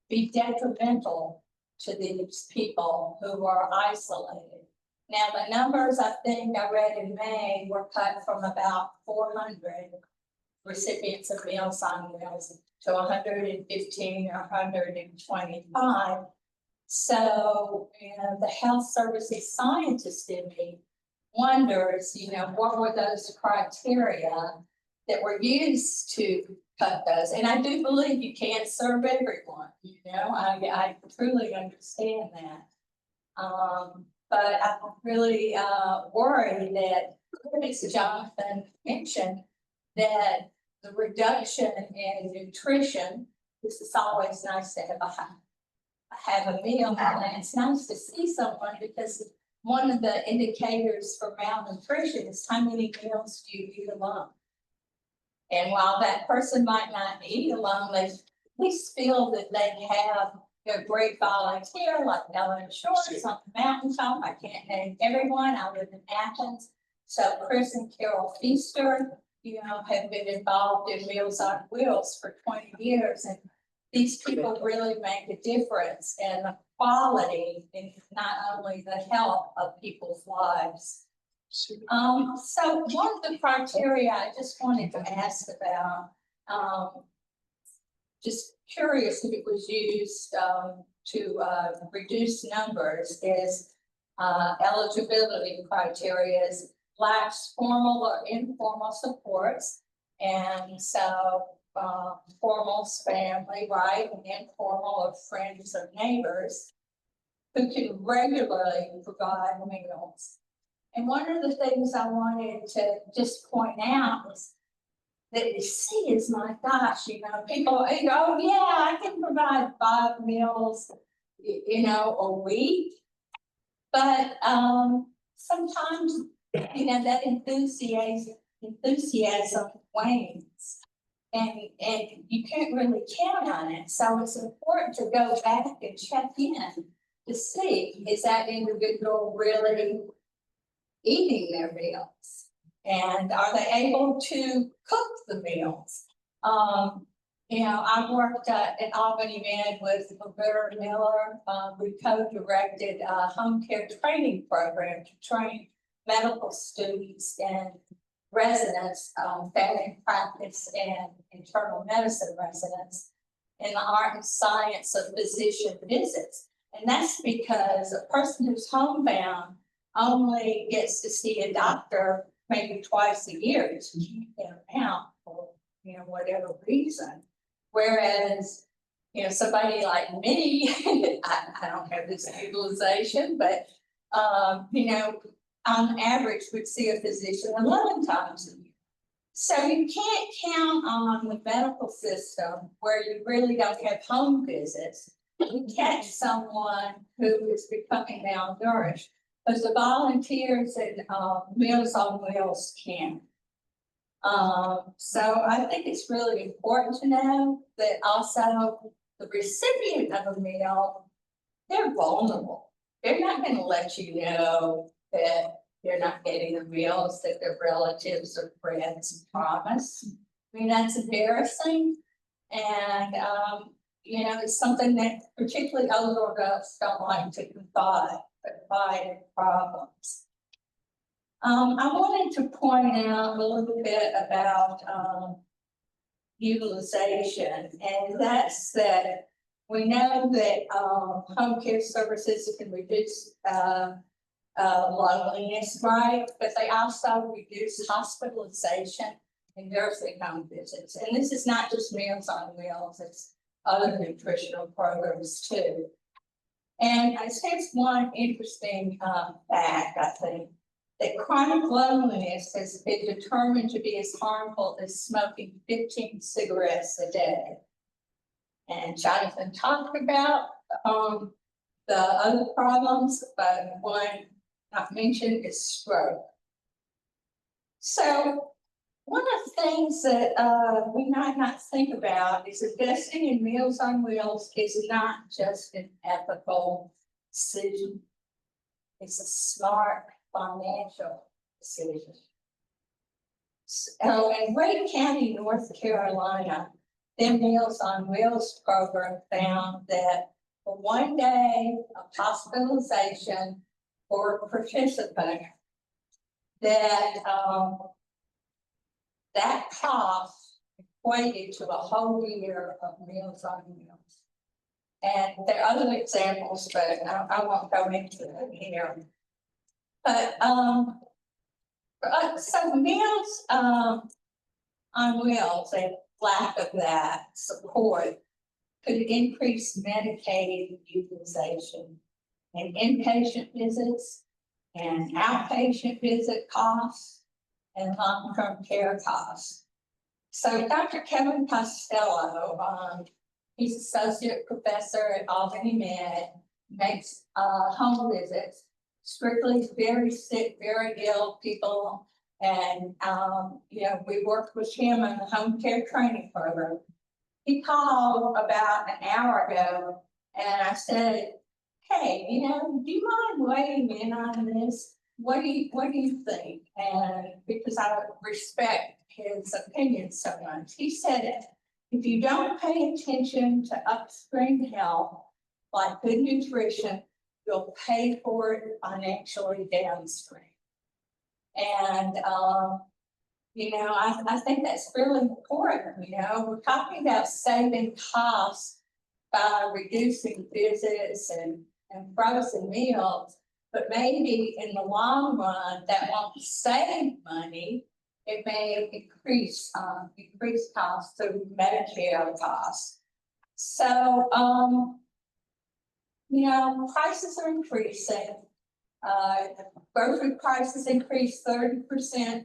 be detrimental to these people who are isolated. Now, the numbers I think I read in May were cut from about 400 recipients of Meals on Wheels to 115 or 125. So, the health services scientist in me wonders, what were those criteria that were used to cut those? And I do believe you can't serve everyone, I truly understand that. But I'm really worried that, as Jonathan mentioned, that the reduction in nutrition, this is always nice to have a meal, and it's nice to see someone, because one of the indicators for malnutrition is how many meals do you eat alone. And while that person might not eat alone, they at least feel that they have a great volunteer like Ellen Shores on the mountaintop. I can't name everyone. I live in Athens. So Chris and Carol Feaster, have been involved in Meals on Wheels for 20 years. And these people really make a difference in the quality and not only the health of people's lives. So one of the criteria I just wanted to ask about, just curious if it was used to reduce numbers, is eligibility criteria lacks formal or informal supports. And so formal's family, right, and informal of friends or neighbors who can regularly provide meals. And one of the things I wanted to just point out is that you see is, my gosh, people, oh yeah, I can provide 5 meals, a week. But sometimes, that enthusiasm wanes. And you can't really count on it. So it's important to go back and check in to see, is that individual really eating their meals? And are they able to cook the meals? I worked at Albany Med with Roberta Miller. We co-directed a home care training program to train medical students and residents, family practice and internal medicine residents in the art and science of physician visits. And that's because a person who's homebound only gets to see a doctor maybe twice a year, because you can't get them out for, whatever reason. Whereas, somebody like me, I don't have this utilization, but, on average would see a physician 11 times a year. So you can't count on the medical system where you really don't have home visits to catch someone who is becoming malnourished, because the volunteers at Meals on Wheels can. So I think it's really important to know that also the recipient of a meal, they're vulnerable. They're not going to let you know that they're not getting the meals that their relatives or friends promise. I mean, that's embarrassing. And, it's something that particularly older adults don't like to confide in problems. I wanted to point out a little bit about utilization, and that's that we know that home care services can reduce loneliness, right? But they also reduce hospitalization and nursing home visits. And this is not just Meals on Wheels, it's other nutritional programs too. And I think one interesting fact, I think, that chronic loneliness has been determined to be as harmful as smoking 15 cigarettes a day. And Jonathan talked about the other problems, but one not mentioned is stroke. So One of the things that we might not think about is investing in Meals on Wheels is not just an ethical decision. It's a smart financial decision. So in Wake County, North Carolina, the Meals on Wheels program found that for 1 day of hospitalization for a participant, that that cost equated to a whole year of Meals on Wheels. And there are other examples, but I won't go into it here. But so Meals on Wheels and lack of that support could increase Medicaid utilization and inpatient visits and outpatient visit costs and long-term care costs. So Dr. Kevin Costello, he's associate professor at Albany Med, makes home visits, strictly very sick, very ill people. And we worked with him on the home care training program. He called about an hour ago and I said, hey, do you mind weighing in on this? What do you think? And because I respect his opinion so much, he said, if you don't pay attention to upstream health, like good nutrition, you'll pay for it financially downstream. And, I think that's really important. We're talking about saving costs by reducing visits and frozen meals. But maybe in the long run, that won't save money. It may increase costs through Medicare costs. So, prices are increasing. Grocery prices increased 30%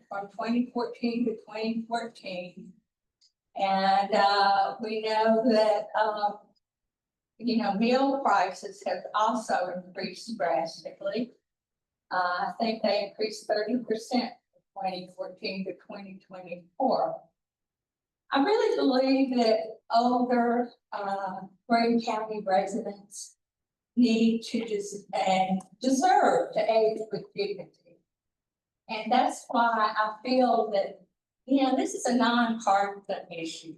from 2014 to 2014. And we know that meal prices have also increased drastically. I think they increased 30% from 2014 to 2024. I really believe that older Greene County residents need to deserve to age with dignity. And that's why I feel that, this is a nonpartisan issue,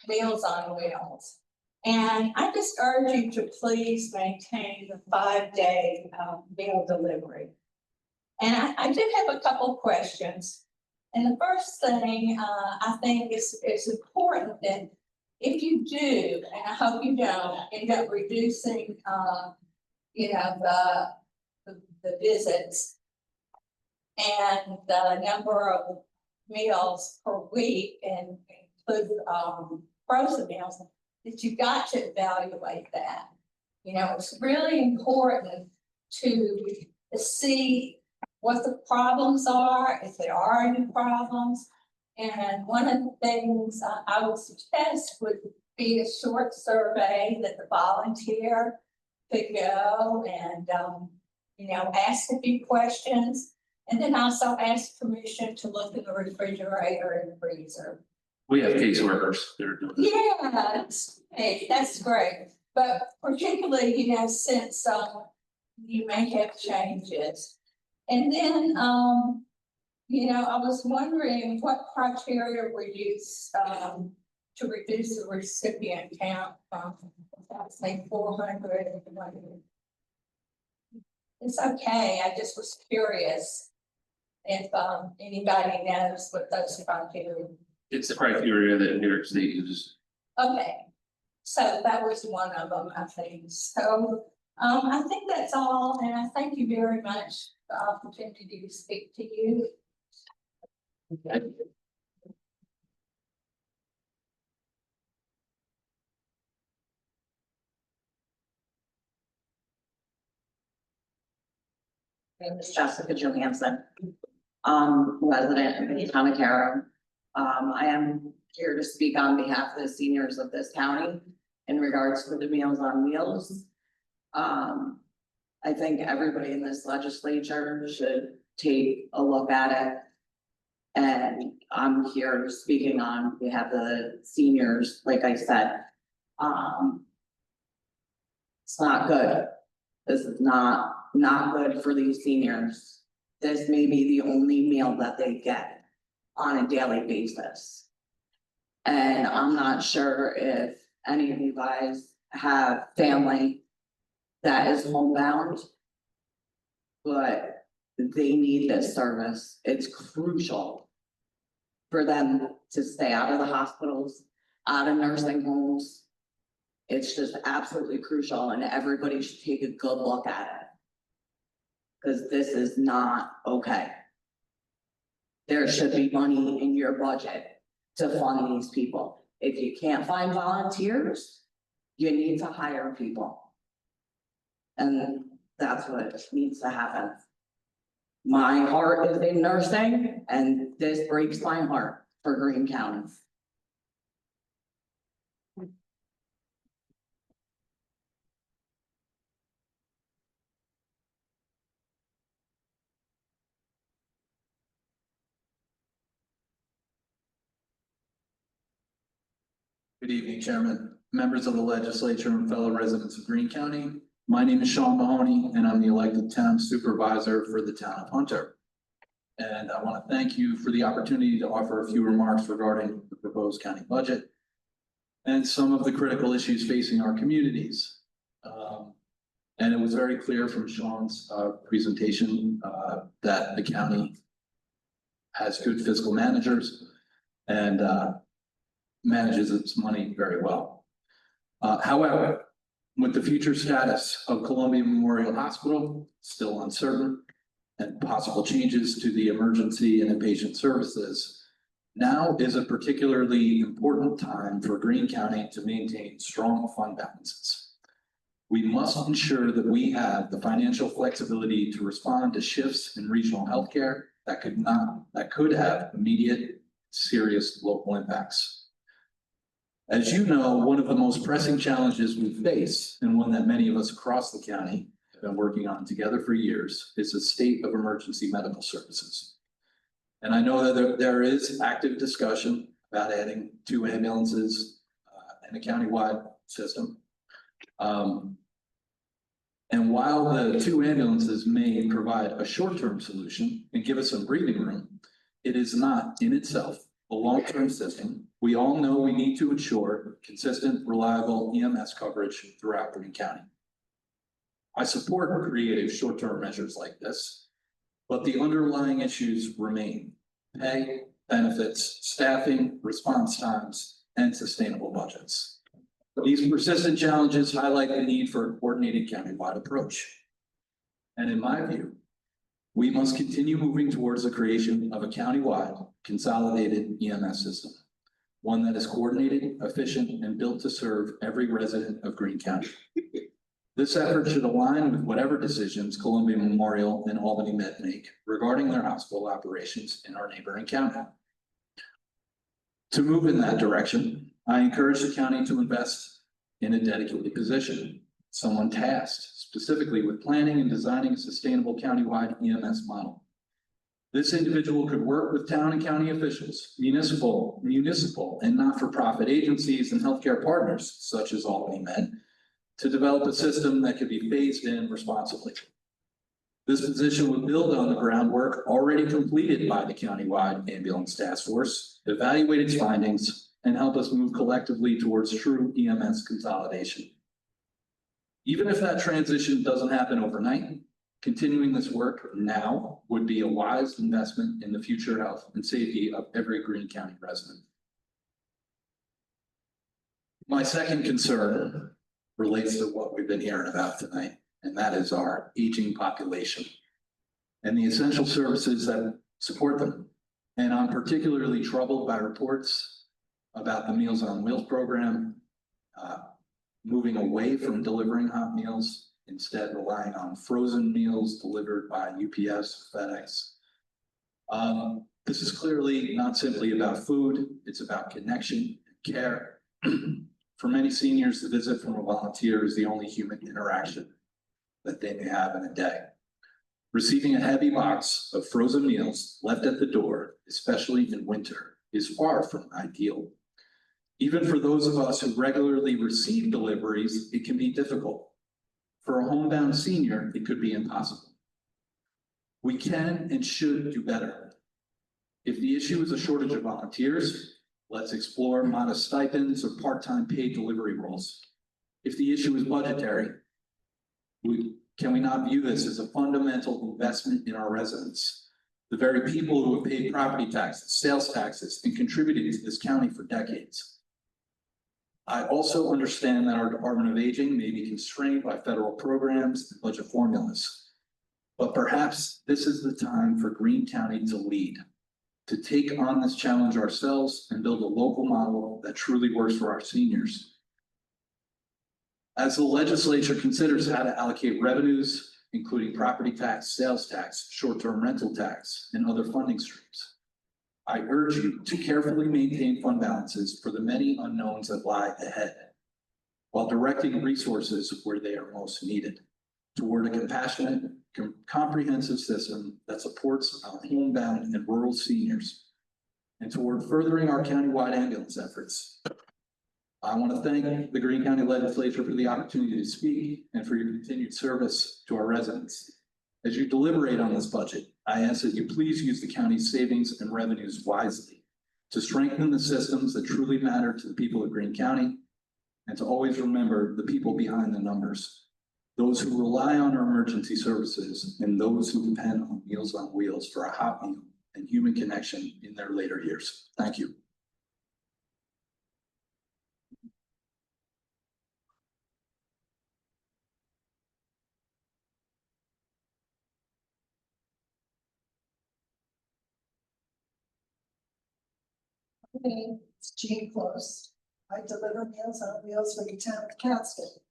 Meals on Wheels. And I just urge you to please maintain the 5-day meal delivery. And I do have a couple questions. And the first thing I think is important that if you do, and I hope you don't, end up reducing the visits and the number of meals per week and include frozen meals, that you've got to evaluate that. It's really important to see what the problems are, if there are any problems. And one of the things I would suggest would be a short survey that the volunteer could go and, ask a few questions. And then also ask permission to look in the refrigerator and the freezer. We have caseworkers that are doing this. Yeah, that's great. But particularly, since you may have changes. And then, I was wondering what criteria were used to reduce the recipient count from, say, 400 to 100. It's okay. I just was curious if anybody knows what those criteria. It's the criteria that New York State uses. Okay, so that was one of them, I think. So I think that's all, and I thank you very much for the opportunity to speak to you. My name is Jessica Johansson, resident of Tonacaro. I am here to speak on behalf of the seniors of this county in regards to the Meals on Wheels. I think everybody in this legislature should take a look at it. And I'm here speaking on behalf of the seniors, like I said. It's not good. This is not good for these seniors. This may be the only meal that they get on a daily basis. And I'm not sure if any of you guys have family that is homebound. But they need this service. It's crucial for them to stay out of the hospitals, out of nursing homes. It's just absolutely crucial and everybody should take a good look at it. Because this is not okay. There should be money in your budget to fund these people. If you can't find volunteers, you need to hire people. And that's what needs to happen. My heart is in nursing and this breaks my heart for Green County. Good evening, Chairman, members of the legislature and fellow residents of Greene County. My name is Sean Mahoney and I'm the elected town supervisor for the town of Hunter. And I want to thank you for the opportunity to offer a few remarks regarding the proposed county budget and some of the critical issues facing our communities. And it was very clear from Sean's presentation that the county has good fiscal managers and manages its money very well. However, with the future status of Columbia Memorial Hospital still uncertain and possible changes to the emergency and inpatient services, now is a particularly important time for Greene County to maintain strong fund balances. We must ensure that we have the financial flexibility to respond to shifts in regional healthcare that could have immediate, serious local impacts. As you know, one of the most pressing challenges we face, and one that many of us across the county have been working on together for years, is the state of emergency medical services. And I know that there is active discussion about adding 2 ambulances in a countywide system. And while the 2 ambulances may provide a short-term solution and give us some breathing room, it is not in itself a long-term system. We all know we need to ensure consistent, reliable EMS coverage throughout Greene County. I support creative short-term measures like this, but the underlying issues remain: pay, benefits, staffing, response times, and sustainable budgets. These persistent challenges highlight the need for a coordinated countywide approach. And in my view, we must continue moving towards the creation of a countywide consolidated EMS system, one that is coordinated, efficient, and built to serve every resident of Greene County. This effort should align with whatever decisions Columbia Memorial and Albany Med make regarding their hospital operations in our neighboring county. To move in that direction, I encourage the county to invest in a dedicated position, someone tasked specifically with planning and designing a sustainable countywide EMS model. This individual could work with town and county officials, municipal and not-for-profit agencies and healthcare partners, such as Albany Med, to develop a system that could be phased in responsibly. This position would build on the groundwork already completed by the countywide ambulance task force, evaluate its findings, and help us move collectively towards true EMS consolidation. Even if that transition doesn't happen overnight, continuing this work now would be a wise investment in the future health and safety of every Greene County resident. My second concern relates to what we've been hearing about tonight, and that is our aging population and the essential services that support them. And I'm particularly troubled by reports about the Meals on Wheels program, moving away from delivering hot meals, instead relying on frozen meals delivered by UPS, FedEx. This is clearly not simply about food, it's about connection and care. For many seniors, the visit from a volunteer is the only human interaction that they may have in a day. Receiving a heavy box of frozen meals left at the door, especially in winter, is far from ideal. Even for those of us who regularly receive deliveries, it can be difficult. For a homebound senior, it could be impossible. We can and should do better. If the issue is a shortage of volunteers, let's explore modest stipends or part-time paid delivery roles. If the issue is budgetary, can we not view this as a fundamental investment in our residents? The very people who have paid property taxes, sales taxes, and contributed to this county for decades. I also understand that our Department of Aging may be constrained by federal programs and budget formulas. But perhaps this is the time for Greene County to lead, to take on this challenge ourselves and build a local model that truly works for our seniors. As the legislature considers how to allocate revenues, including property tax, sales tax, short-term rental tax, and other funding streams, I urge you to carefully maintain fund balances for the many unknowns that lie ahead, while directing resources where they are most needed, toward a compassionate, comprehensive system that supports our homebound and rural seniors, and toward furthering our countywide ambulance efforts. I want to thank the Greene County Legislature for the opportunity to speak and for your continued service to our residents. As you deliberate on this budget, I ask that you please use the county's savings and revenues wisely to strengthen the systems that truly matter to the people of Greene County, and to always remember the people behind the numbers, those who rely on our emergency services and those who depend on Meals on Wheels for a hot meal and human connection in their later years. Thank you. It's Jean Close. I deliver Meals on Wheels for the town of Catskill.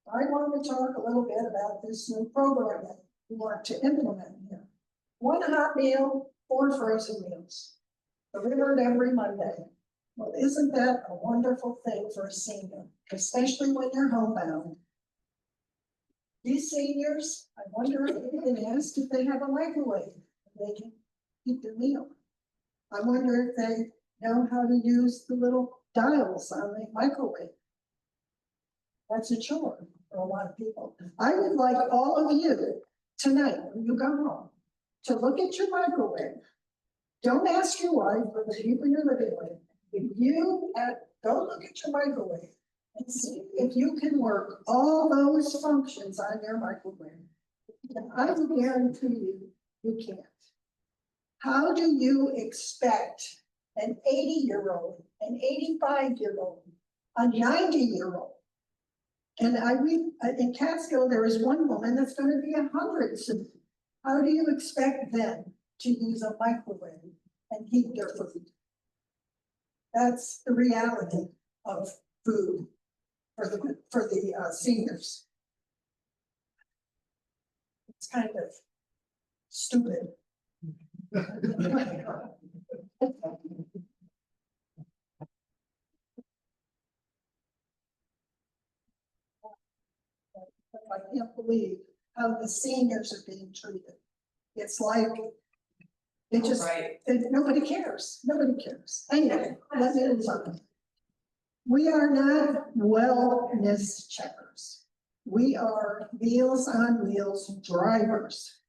I want to talk a little bit about this new program that we want to implement here. 1 hot meal, 4 frozen meals, delivered every Monday. Well, isn't that a wonderful thing for a senior, especially when they're homebound? These seniors, I wonder if they can ask if they have a microwave, they can heat their meal. I wonder if they know how to use the little dials on the microwave. That's a chore for a lot of people. I would like all of you tonight, when you go home, to look at your microwave. Don't ask your wife or the people you're living with. Go look at your microwave and see if you can work all those functions on your microwave. And I will guarantee you, you can't. How do you expect an 80-year-old, an 85-year-old, a 90-year-old? And I read in Catskill, there is one woman that's going to be 100 soon. How do you expect them to use a microwave and heat their food? That's the reality of food for the seniors. It's kind of stupid. I can't believe how the seniors are being treated. It's like, it just, nobody cares, nobody cares. Anyway, let me move on. We are not wellness checkers. We are Meals on Wheels drivers.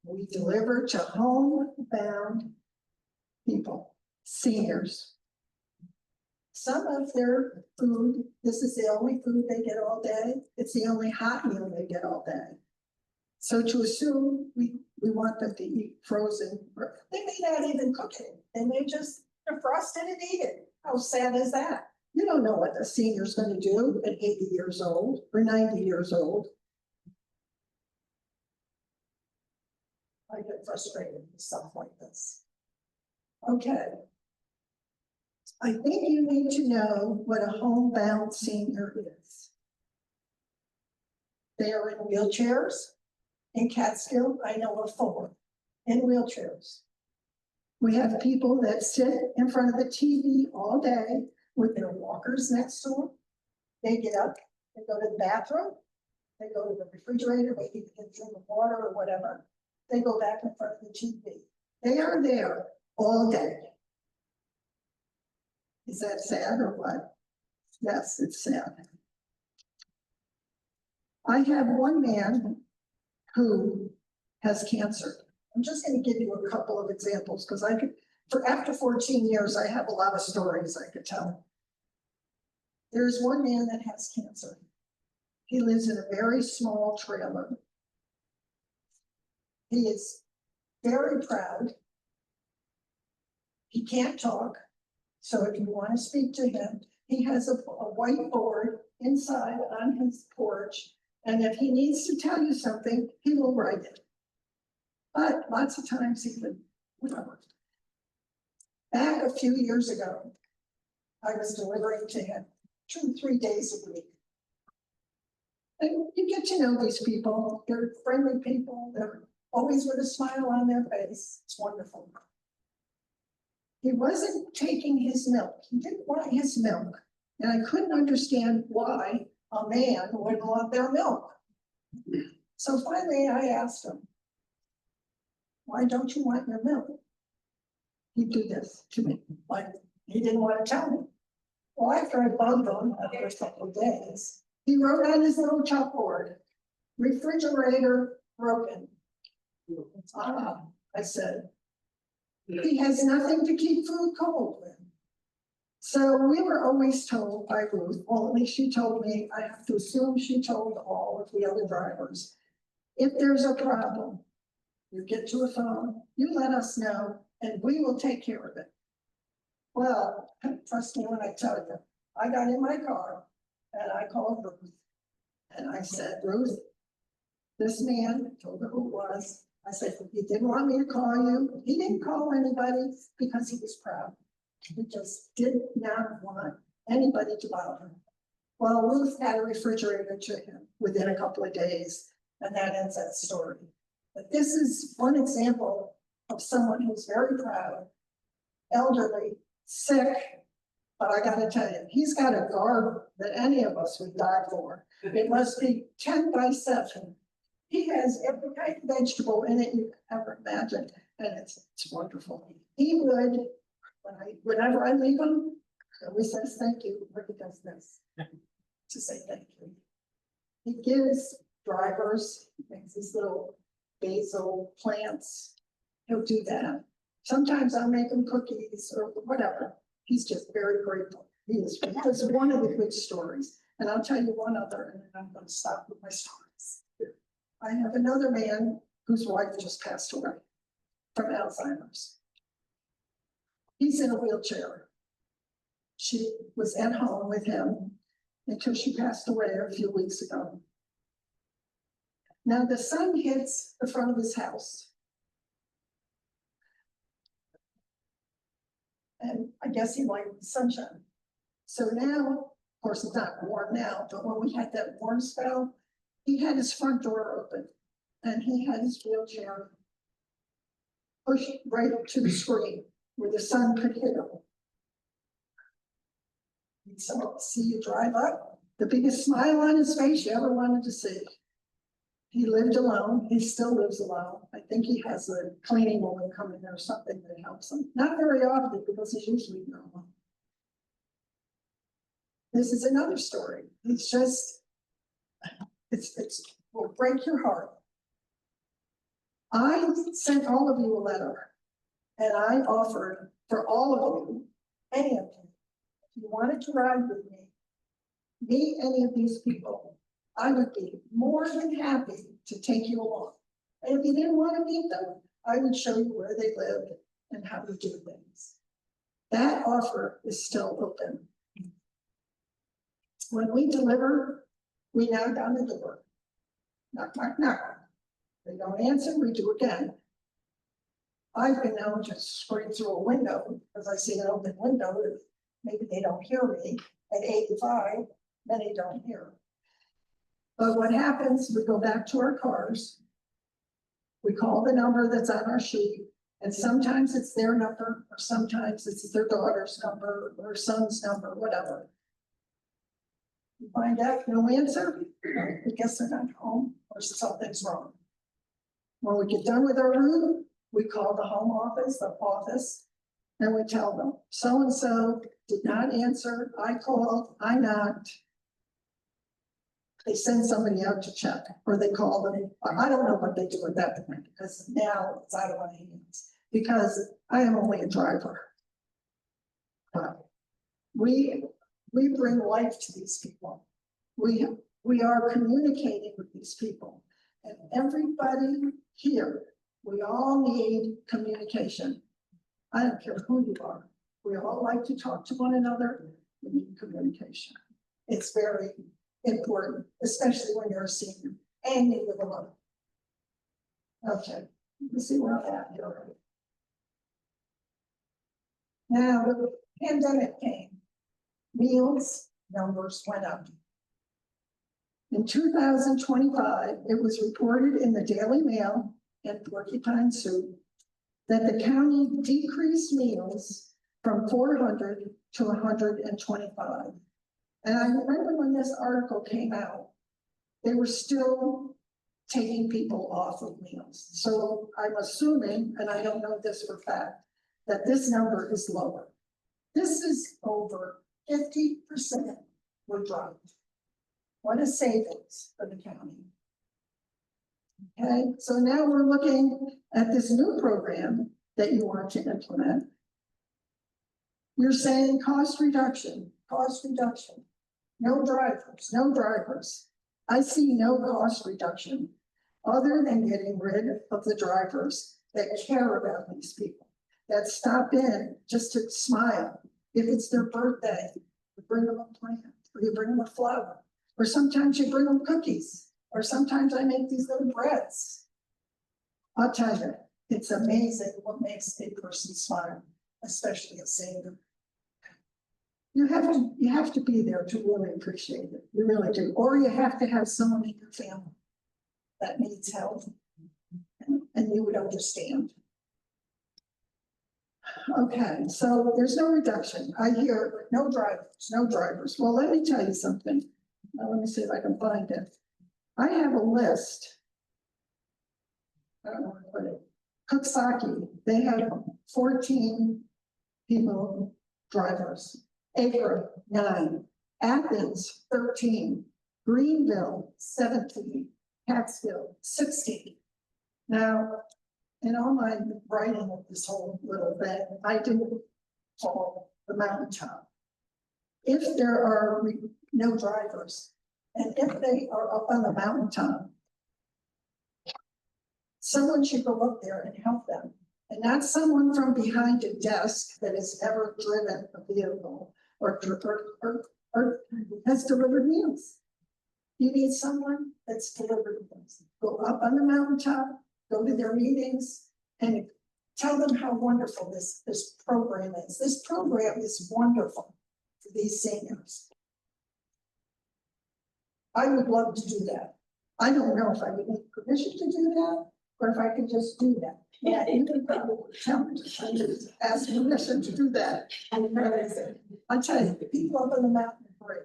We deliver to homebound people, seniors. Some of their food, this is the only food they get all day. It's the only hot meal they get all day. So to assume we want them to eat frozen, they may not even cook it. They may just defrost it and eat it. How sad is that? You don't know what the senior's going to do at 80 years old or 90 years old. I get frustrated with stuff like this. Okay. I think you need to know what a homebound senior is. They are in wheelchairs. In Catskill, I know of 4 in wheelchairs. We have people that sit in front of the TV all day with their walkers next to them. They get up, they go to the bathroom, they go to the refrigerator, maybe they get a drink of water or whatever. They go back in front of the TV. They are there all day. Is that sad or what? Yes, it's sad. I have one man who has cancer. I'm just going to give you a couple of examples because I could, for after 14 years, I have a lot of stories I could tell. There's one man that has cancer. He lives in a very small trailer. He is very proud. He can't talk. So if you want to speak to him, he has a whiteboard inside on his porch. And if he needs to tell you something, he will write it. But lots of times he would, whatever. Back a few years ago, I was delivering to him 2-3 days a week. And you get to know these people. They're friendly people. They're always with a smile on their face. It's wonderful. He wasn't taking his milk. He didn't want his milk. And I couldn't understand why a man wouldn't want their milk. So finally I asked him, why don't you want your milk? He'd do this to me, like he didn't want to tell me. Well, after I bugged him after a couple of days, he wrote on his little chalkboard, refrigerator broken. Ah, I said, he has nothing to keep food cold with. So we were always told by Ruth, well, at least she told me, I have to assume she told all of the other drivers, if there's a problem, you get to a phone, you let us know, and we will take care of it. Well, trust me when I tell you, I got in my car and I called Ruth. And I said, Ruth, this man, told her who it was. I said, he didn't want me to call you. He didn't call anybody because he was proud. He just did not want anybody to bother him. Well, Ruth had a refrigerator to him within a couple of days, and that ends that story. But this is one example of someone who's very proud, elderly, sick, but I gotta tell you, he's got a garden that any of us would die for. It must be 10 by 7. He has every kind of vegetable in it you could ever imagine, and it's wonderful. He would, whenever I leave him, he always says thank you, or he does this, to say thank you. He gives drivers, he makes these little basil plants, he'll do that. Sometimes I'll make him cookies or whatever. He's just very grateful. He is, that's one of the good stories. And I'll tell you one other, and then I'm going to stop with my stories. I have another man whose wife just passed away from Alzheimer's. He's in a wheelchair. She was at home with him until she passed away a few weeks ago. Now the sun hits the front of his house. And I guess he liked the sunshine. So now, of course, it's not warm now, but when we had that warm spell, he had his front door open and he had his wheelchair pushed right up to the screen where the sun could hit him. He'd see you drive up, the biggest smile on his face you ever wanted to see. He lived alone. He still lives alone. I think he has a cleaning woman come in there or something that helps him. Not very often because he's usually alone. This is another story. It's just, it's will break your heart. I sent all of you a letter and I offered for all of you, any of you, if you wanted to ride with me, meet any of these people, I would be more than happy to take you along. And if you didn't want to meet them, I would show you where they live and how to do things. That offer is still open. When we deliver, we knock on the door. Knock, knock, knock. They don't answer, we do again. I've been known to scream through a window because I see an open window. Maybe they don't hear me. At 85, many don't hear. But what happens, we go back to our cars. We call the number that's on our sheet, and sometimes it's their number, or sometimes it's their daughter's number, or son's number, whatever. You find out, no answer, I guess they're not home or something's wrong. When we get done with our room, we call the home office, and we tell them, so-and-so did not answer, I called, I knocked. They send somebody out to check, or they call them, I don't know what they do at that point, because now it's out of my hands, because I am only a driver. But we bring life to these people. We are communicating with these people, and everybody here, we all need communication. I don't care who you are. We all like to talk to one another. We need communication. It's very important, especially when you're a senior and you live alone. Okay, let's see where I'm at here. Now, the pandemic came. Meals numbers went up. In 2025, it was reported in the Daily Mail and Porcupine Soup that the county decreased meals from 400 to 125. And I remember when this article came out, they were still taking people off of meals. So I'm assuming, and I don't know this for fact, that this number is lower. This is over 50% were dropped. What a savings for the county. Okay, so now we're looking at this new program that you want to implement. You're saying cost reduction. No drivers. I see no cost reduction other than getting rid of the drivers that care about these people, that stop in just to smile. If it's their birthday, you bring them a plant, or you bring them a flower, or sometimes you bring them cookies, or sometimes I make these little breads. I'll tell you, it's amazing what makes a person smile, especially a senior. You have to be there to really appreciate it. You really do. Or you have to have someone in your family that needs help, and you would understand. Okay, so there's no reduction. I hear no drivers. Well, let me tell you something. Now, let me see if I can find it. I have a list. I don't know where to put it. Cooksaki, they have 14 people, drivers. Acre, 9. Athens, 13. Greenville, 17. Catskill, 16. Now, in all my writing of this whole little thing, I didn't call the mountaintop. If there are no drivers, and if they are up on the mountaintop, someone should go up there and help them. And not someone from behind a desk that has never driven a vehicle or has delivered meals. You need someone that's delivered meals. Go up on the mountaintop, go to their meetings, and tell them how wonderful this program is. This program is wonderful for these seniors. I would love to do that. I don't know if I would need permission to do that, or if I could just do that. Yeah, you can probably tell me to ask permission to do that. I tell you, the people up on the mountain are great.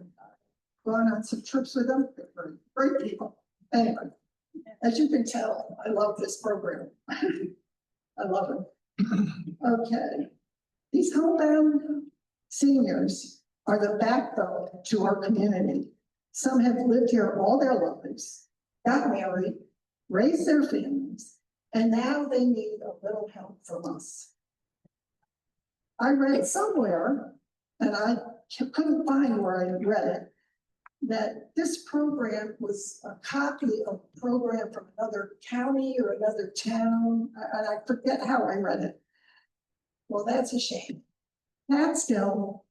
Gone on some trips with them, they're great people. Anyway, as you can tell, I love this program. I love it. Okay, these homebound seniors are the backbone to our community. Some have lived here all their lives, got married, raised their families, and now they need a little help from us. I read somewhere, and I couldn't find where I read it, that this program was a copy of a program from another county or another town, and I forget how I read it. Well, that's a shame. Catskill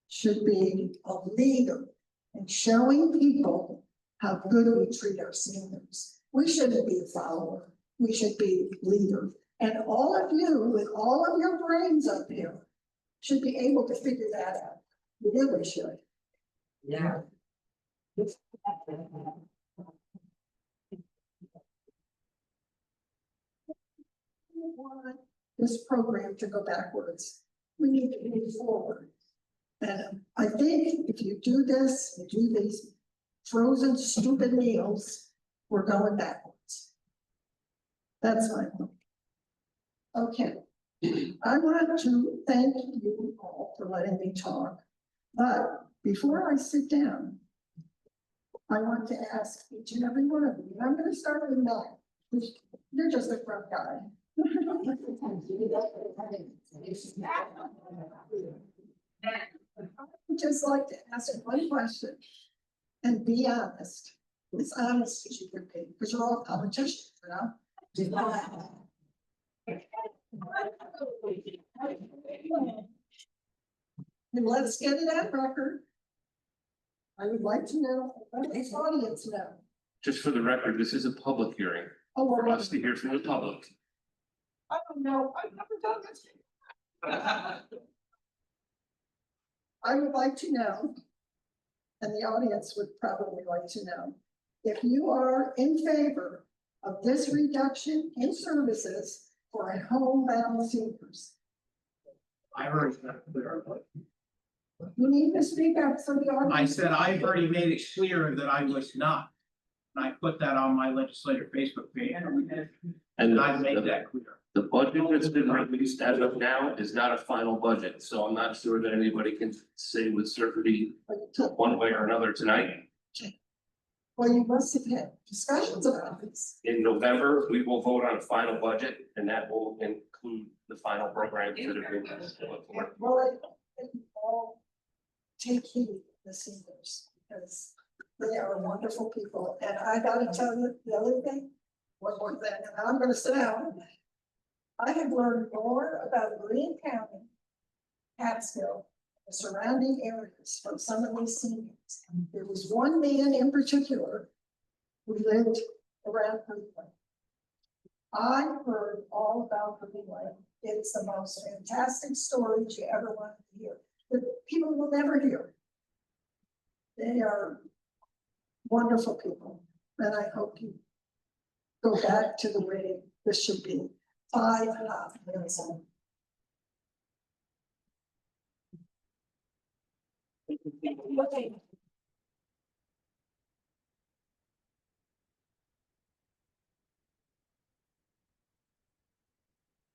should be a leader in showing people how good we treat our seniors. We shouldn't be a follower. We should be leaders. And all of you, with all of your brains up here, should be able to figure that out. You really should. Yeah. Want this program to go backwards. We need to move forward. And I think if you do this, you do these frozen stupid meals, we're going backwards. That's my point. Okay, I want to thank you all for letting me talk, but before I sit down, I want to ask each and every one of you, and I'm gonna start with Mel. You're just a front guy. I'd just like to ask one question and be honest, as honest as you can be, because you're all politicians, you know? And let's get it on record. I would like to know, let this audience know. Just for the record, this is a public hearing Oh, for well, us to hear from the public. I don't know, I've never done this. I would like to know, and the audience would probably like to know, if you are in favor of this reduction in services for a homebound seniors. I heard that clear. You need to speak up so the audience. I said I've already made it clear that I was not. And I put that on my legislative Facebook page. And I made that clear. the budget that's been released as of now is not a final budget, so I'm not sure that anybody can say with certainty one way or another tonight. Well, you must have had discussions about this. In November, we will vote on a final budget, and that will include the final programs that have been. Well, I think you all take heed of the seniors, because they are wonderful people, and I gotta tell you the other thing, one more thing, and I'm gonna sit down. I have learned more about Greene County, Catskill, the surrounding areas from some of these seniors. There was one man in particular who lived around Greenway. I heard all about Greenway. It's the most fantastic stories you ever want to hear, that people will never hear. They are wonderful people, and I hope you go back to the way this should be. 5.5 years old.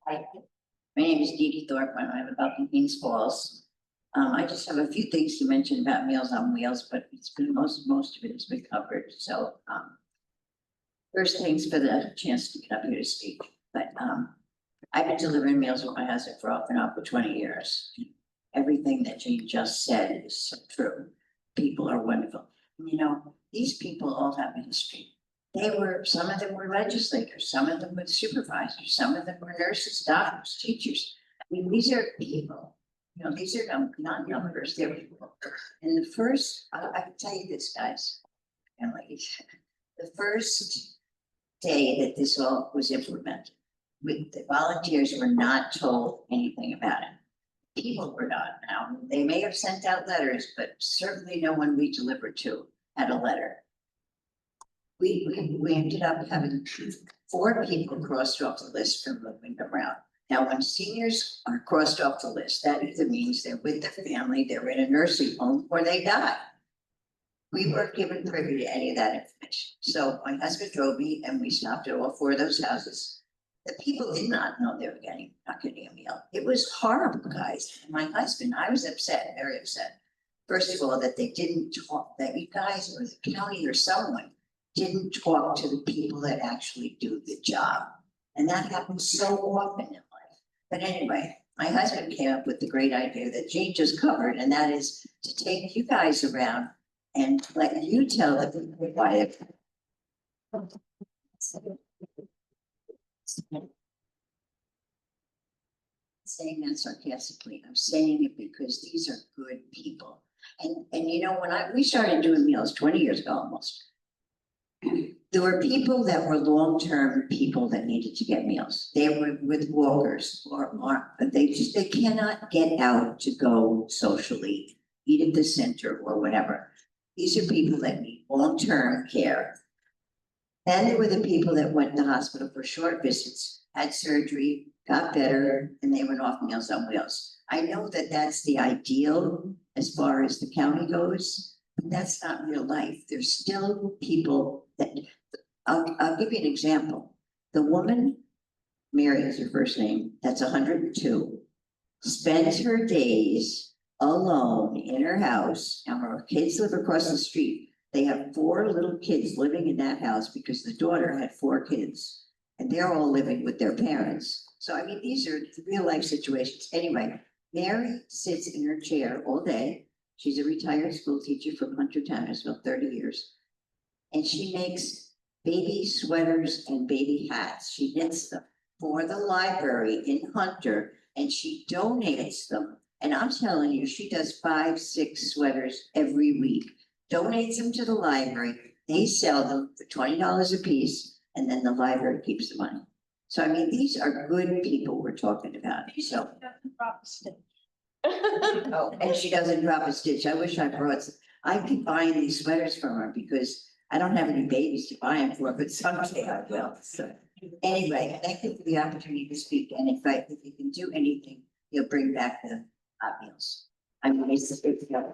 Hi, my name is Dee Dee Thorpe, and I'm about Kings Falls. I just have a few things to mention about Meals on Wheels, but it's been most of it has been covered, so, first, thanks for the chance to get up here to speak, but, I've been delivering meals with my husband for off and on for 20 years. Everything that Jane just said is so true. People are wonderful. You know, these people all have a history. Some of them were legislators, some of them were supervisors, some of them were nurses, doctors, teachers. I mean, these are people, you know, these are not numbers, they're people. And I can tell you this, guys, and ladies, the first day that this all was implemented, the volunteers were not told anything about it. People were not. Now, they may have sent out letters, but certainly no one we delivered to had a letter. We ended up having 4 people crossed off the list from moving around. Now, when seniors are crossed off the list, that either means they're with the family, they're in a nursing home, or they die. We weren't given privy to any of that information. So my husband drove me and we stopped at all 4 of those houses. The people did not know they were not getting a meal. It was horrible, guys. And my husband, I was upset, very upset. First of all, that they didn't talk, that you guys or the county or someone didn't talk to the people that actually do the job. And that happens so often in life. But anyway, my husband came up with the great idea that Jane just covered, and that is to take you guys around and let you tell them why. Saying that sarcastically, I'm saying it because these are good people. And you know, when we started doing meals 20 years ago almost, there were people that were long-term people that needed to get meals. They were with walkers but they cannot get out to go socially, eat at the center or whatever. These are people that need long-term care. Then there were the people that went to the hospital for short visits, had surgery, got better, and they went off Meals on Wheels. I know that that's the ideal as far as the county goes, but that's not real life. There's still people that, I'll give you an example. The woman, Mary is her first name, that's 102, spends her days alone in her house, and her kids live across the street. They have 4 little kids living in that house because the daughter had 4 kids, and they're all living with their parents. So I mean, these are real life situations. Anyway, Mary sits in her chair all day. She's a retired school teacher from Hunter Tannersville, 30 years. And she makes baby sweaters and baby hats. She knits them for the library in Hunter, and she donates them. And I'm telling you, she does 5, 6 sweaters every week, donates them to the library. They sell them for $20 a piece, and then the library keeps the money. So I mean, these are good people we're talking about, so. Oh, and she doesn't drop a stitch. I wish I brought, I could buy these sweaters from her because I don't have any babies to buy them for, but someday I will, so. Anyway, thank you for the opportunity to speak, and if you can do anything, you'll bring back the hot meals. I'm going to speak together.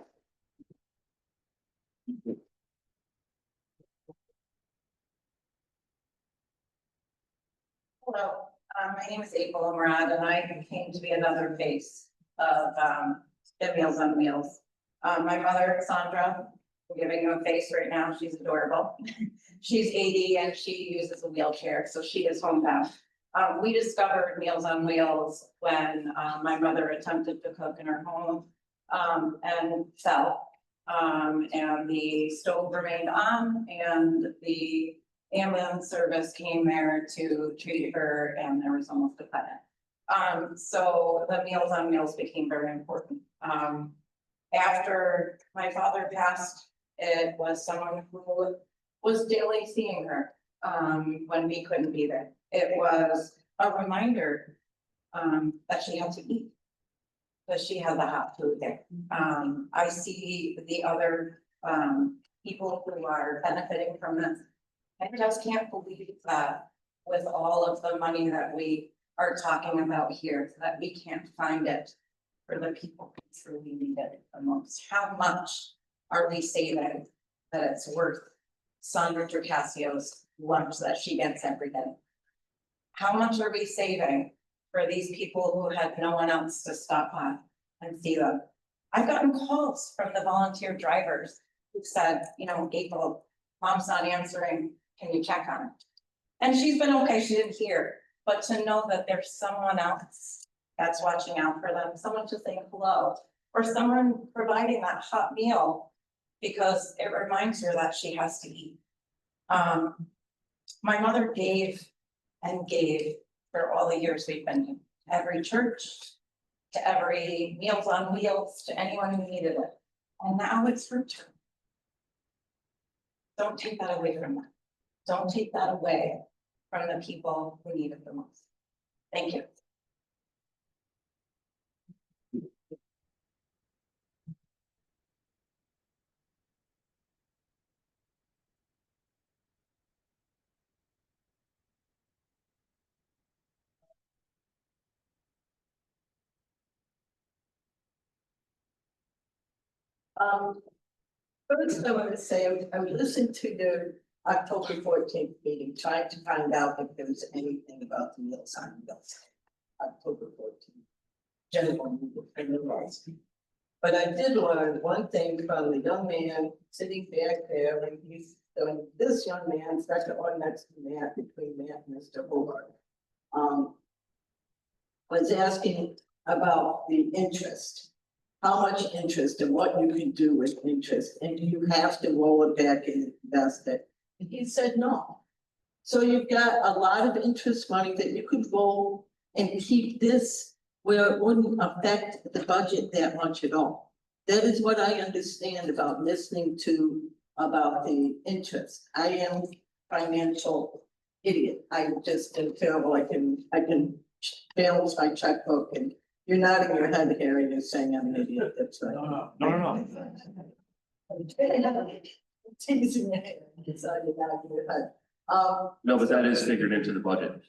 Hello, my name is April Amrad, and I came to be another face of Meals on Wheels. My mother, Sandra, I'm giving you a face right now. She's adorable. She's 80 and she uses a wheelchair, so she is homebound. We discovered Meals on Wheels when my mother attempted to cook in her home and fell. And the stove remained on, and the ambulance service came there to treat her, and there was almost a fire. So the Meals on Wheels became very important. After my father passed, it was someone who was daily seeing her when we couldn't be there. It was a reminder that she had to eat, that she had the hot food there. I see the other people who are benefiting from this. I just can't believe that with all of the money that we are talking about here, that we can't find it for the people who truly need it the most. How much are we saving that it's worth Sandra Tricassio's lunch that she gets every day? How much are we saving for these people who had no one else to stop by and see them? I've gotten calls from the volunteer drivers who said, you know, April, mom's not answering. Can you check on it? And she's been okay, she didn't hear, but to know that there's someone else that's watching out for them, someone to say hello, or someone providing that hot meal because it reminds her that she has to eat. My mother gave and gave for all the years we've been here, every church, to every Meals on Wheels, to anyone who needed it. And now it's her turn. Don't take that away from them. Don't take that away from the people who need it the most. Thank you. First, I want to say, I listened to the October 14th meeting, trying to find out if there was anything about the Meals on Wheels. October 14th. General meeting. But I did learn one thing from the young man sitting back there, and he's, this young man, second one next to Matt, between Matt and Mr. Hobart, was asking about the interest. How much interest and what you can do with interest, and do you have to roll it back and invest it? And he said no. So you've got a lot of interest money that you could roll and keep this where it wouldn't affect the budget that much at all. That is what I understand about listening to about the interest. I am financial idiot. I just am terrible. I can balance my checkbook, and you're nodding your head, Harry, you're saying I'm an idiot. That's right. No. I'm teasing you. It's on your back of your head. No, but that is figured into the budget.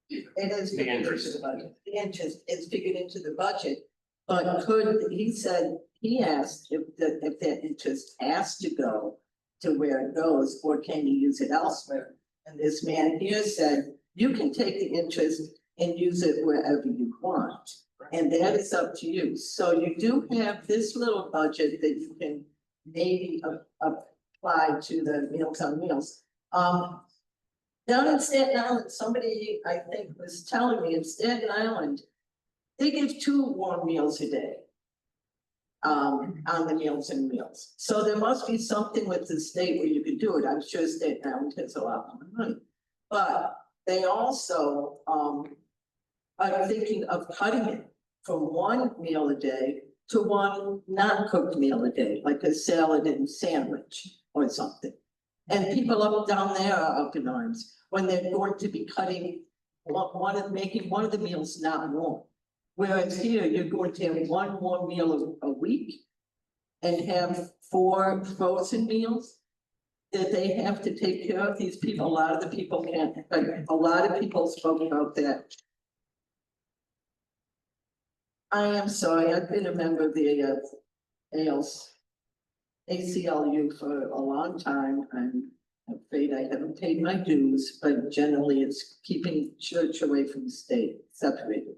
It is The figured into interest. the budget. The interest is figured into the budget. But he said, he asked if that interest has to go to where it goes, or can you use it elsewhere? And this man here said, you can take the interest and use it wherever you want. And that is up to you. So you do have this little budget that you can maybe apply to the Meals on Wheels. Down in Staten Island, somebody, I think, was telling me in Staten Island, they give 2 warm meals a day. On the Meals and Meals. So there must be something with the state where you could do it. I'm sure Staten Island has a lot more money. But they also, are thinking of cutting it from 1 meal a day to 1 non-cooked meal a day, like a salad and sandwich or something. And people up down there are up in arms when they're going to be cutting making one of the meals not warm. Whereas here, you're going to have 1 warm meal a week and have 4 frozen meals that they have to take care of. These people, a lot of the people can't, a lot of people spoke about that. I am sorry, I've been a member of the ACLU for a long time. I'm afraid I haven't paid my dues, but generally it's keeping church away from the state, separated.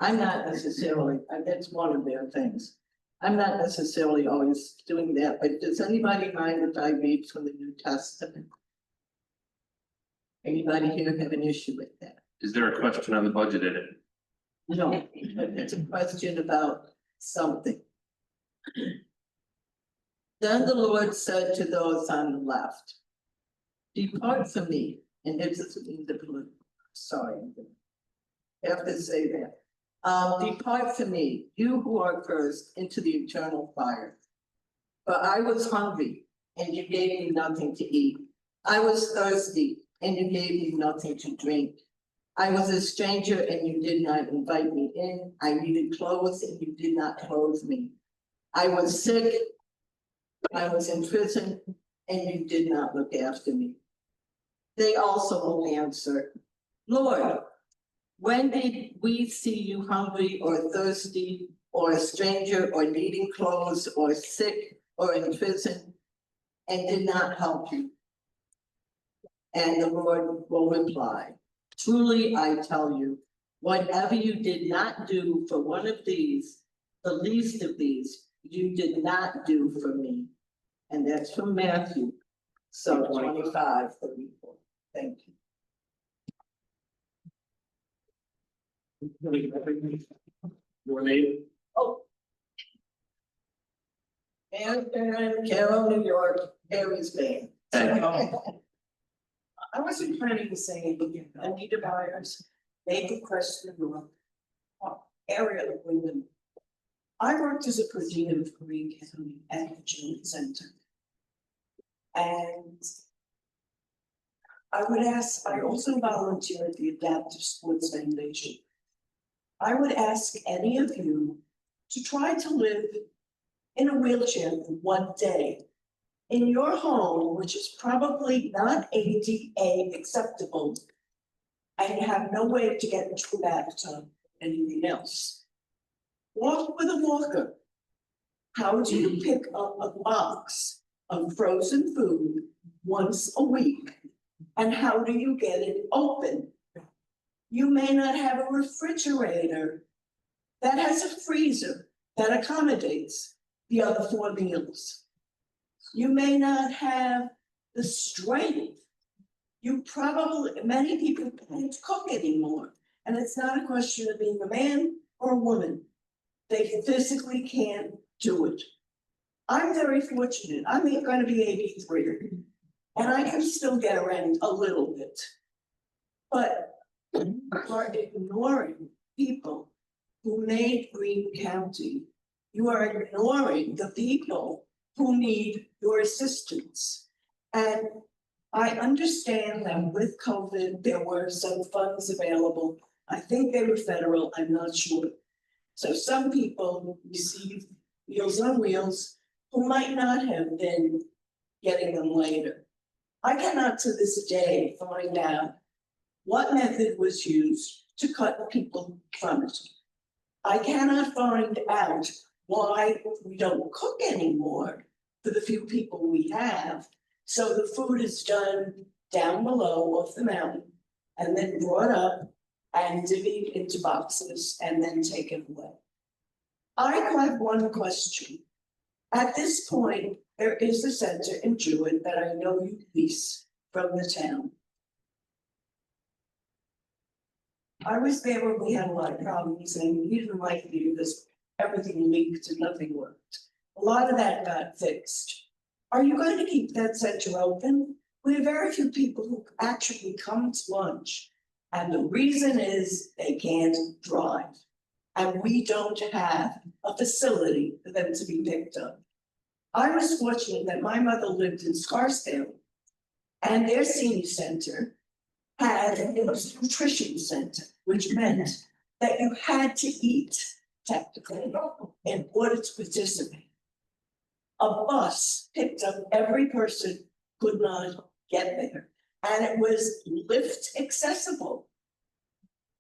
I'm not necessarily, that's one of their things. I'm not necessarily always doing that, but does anybody mind if I read from the New Testament? Anybody here have an issue with that? Is there a question on the budget in it? No, it's a question about something. Then the Lord said to those on the left, depart from me, and this is in the political, sorry, I have to say that. Depart from me, you who are cursed, into the eternal fire. For I was hungry, and you gave me nothing to eat. I was thirsty, and you gave me nothing to drink. I was a stranger, and you did not invite me in. I needed clothes, and you did not clothe me. I was sick, I was in prison, and you did not look after me. They also will answer, Lord, when did we see you hungry or thirsty or a stranger or needing clothes or sick or in prison and did not help you? And the Lord will reply, truly I tell you, whatever you did not do for one of these, the least of these, you did not do for me. And that's from Matthew, so 25, 34. Thank you. Your name? Oh. And Carroll, New York, Aries Bay. Thank I wasn't planning to say anything. Anita Byers, Nathan Questlin, area of women. I worked as a per diem for Green County at the Children's Center. And I would ask, I also volunteer at the Adaptive Sports Foundation. I would ask any of you to try to live in a wheelchair for 1 day in your home, which is probably not ADA acceptable, and you have no way to get into the bathtub, anything else. Walk with a walker. How do you pick up a box of frozen food once a week? And how do you get it open? You may not have a refrigerator that has a freezer that accommodates the other 4 meals. You may not have the strength. You probably, many people can't cook anymore. And it's not a question of being a man or a woman. They physically can't do it. I'm very fortunate. I'm going to be 83. And I can still get around a little bit. But you are ignoring people who made Green County. You are ignoring the people who need your assistance. And I understand that with COVID, there were some funds available. I think they were federal, I'm not sure. So some people received Meals on Wheels who might not have been getting them later. I cannot to this day find out what method was used to cut people from it. I cannot find out why we don't cook anymore for the few people we have. So the food is done down below off the mountain and then brought up and divvied into boxes and then taken away. I have one question. At this point, there is a center in Jewett that I know you lease from the town. I was there when we had a lot of problems and we didn't like it because everything leaked and nothing worked. A lot of that got fixed. Are you going to keep that center open? We have very few people who actually come to lunch. And the reason is they can't drive. And we don't have a facility for them to be picked up. I was fortunate that my mother lived in Scarsdale. And their senior center it was a nutrition center, which meant that you had to eat technically in order to participate. A bus picked up every person who could not get there, and it was lift accessible.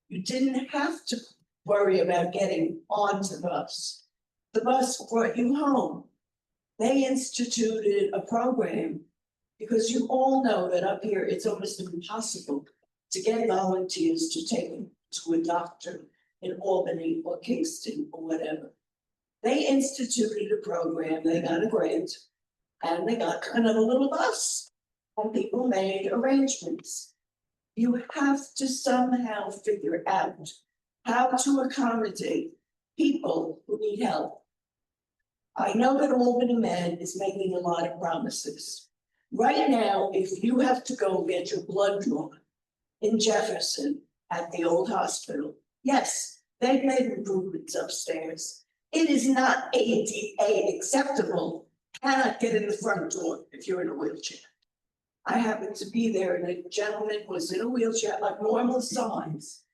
You didn't have to worry about getting onto the bus. The bus brought you home. They instituted a program because you all know that up here, it's almost impossible to get volunteers to take them to a doctor in Albany or Kingston or whatever. They instituted a program, they got a grant, and they got kind of a little bus. And people made arrangements. You have to somehow figure out how to accommodate people who need help. I know that Albany Med is making a lot of promises. Right now, if you have to go get your blood drawn in Jefferson at the old hospital, yes, they've made improvements upstairs. It is not ADA acceptable, cannot get in the front door if you're in a wheelchair. I happened to be there and a gentleman was in a wheelchair of normal size,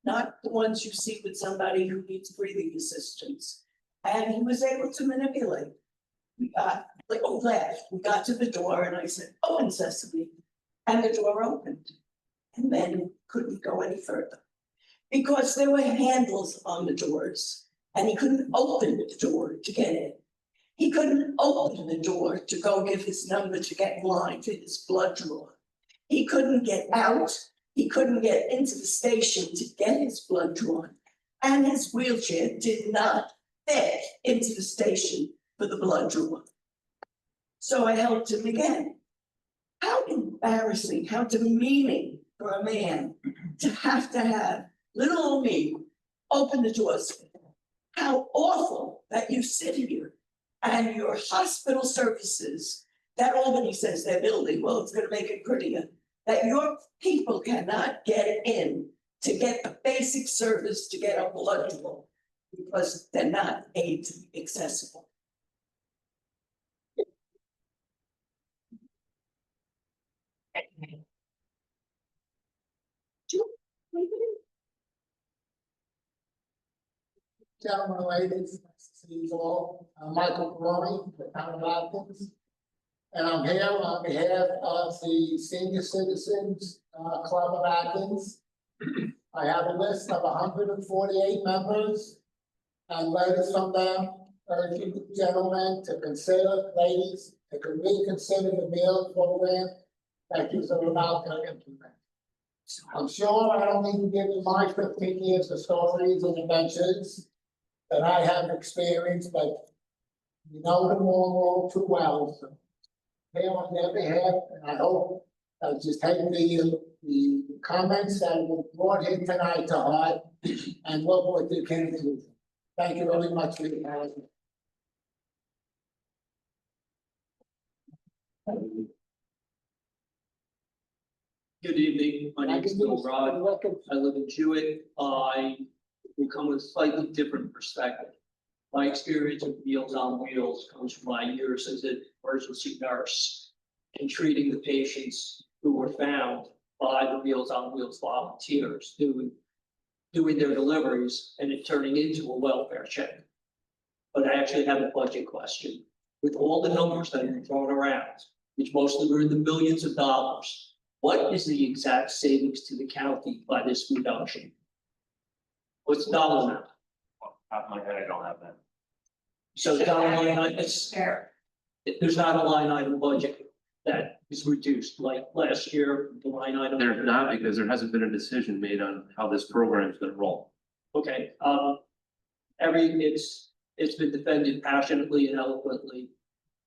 not the ones you see with somebody who needs breathing assistance. And he was able to manipulate. We got to the door and I said, "Open sesame," and the door opened. And then couldn't go any further because there were handles on the doors and he couldn't open the door to get in. He couldn't open the door to go give his number to get in line for his blood draw. He couldn't get out. He couldn't get into the station to get his blood drawn. And his wheelchair did not fit into the station for the blood draw. So I helped him again. How embarrassing, how demeaning for a man to have little old me open the doors. How awful that you sit here and your hospital services that Albany says they're building, well, it's gonna make it prettier, that your people cannot get in to get the basic service to get a blood draw because they're not AD accessible. Gentlemen, ladies, nice to see you all. I'm Michael Baroni, the town of Athens. And I'm here on behalf of the Senior Citizens Club of Athens. I have a list of 148 members and letters from them urging you gentlemen to consider, ladies, to reconsider the meal program that you are about to implement. I'm sure I don't need to give you my 15 years of stories and adventures that I have experienced, but you know them all too well. So here on their behalf, and I hope I'll just take the comments that were brought here tonight to heart and look what they can do. Thank you very much for your time. Good evening, my name is Bill Rod, I live in Jewett, I will come with a slightly different perspective. My experience with Meals on Wheels comes from my years as an emergency nurse and treating the patients who were found by the Meals on Wheels volunteers doing their deliveries and it turning into a welfare check. But I actually have a budget question. With all the numbers that are thrown around, which mostly were in the millions of dollars, What is the exact savings to the county by this reduction? What's the dollar amount? Top of my head, I don't have that. So the dollar line, it's, there's not a line item budget that is reduced, like last year, the line item. There's not, because there hasn't been a decision made on how this program is gonna roll. Okay, it's been defended passionately and eloquently.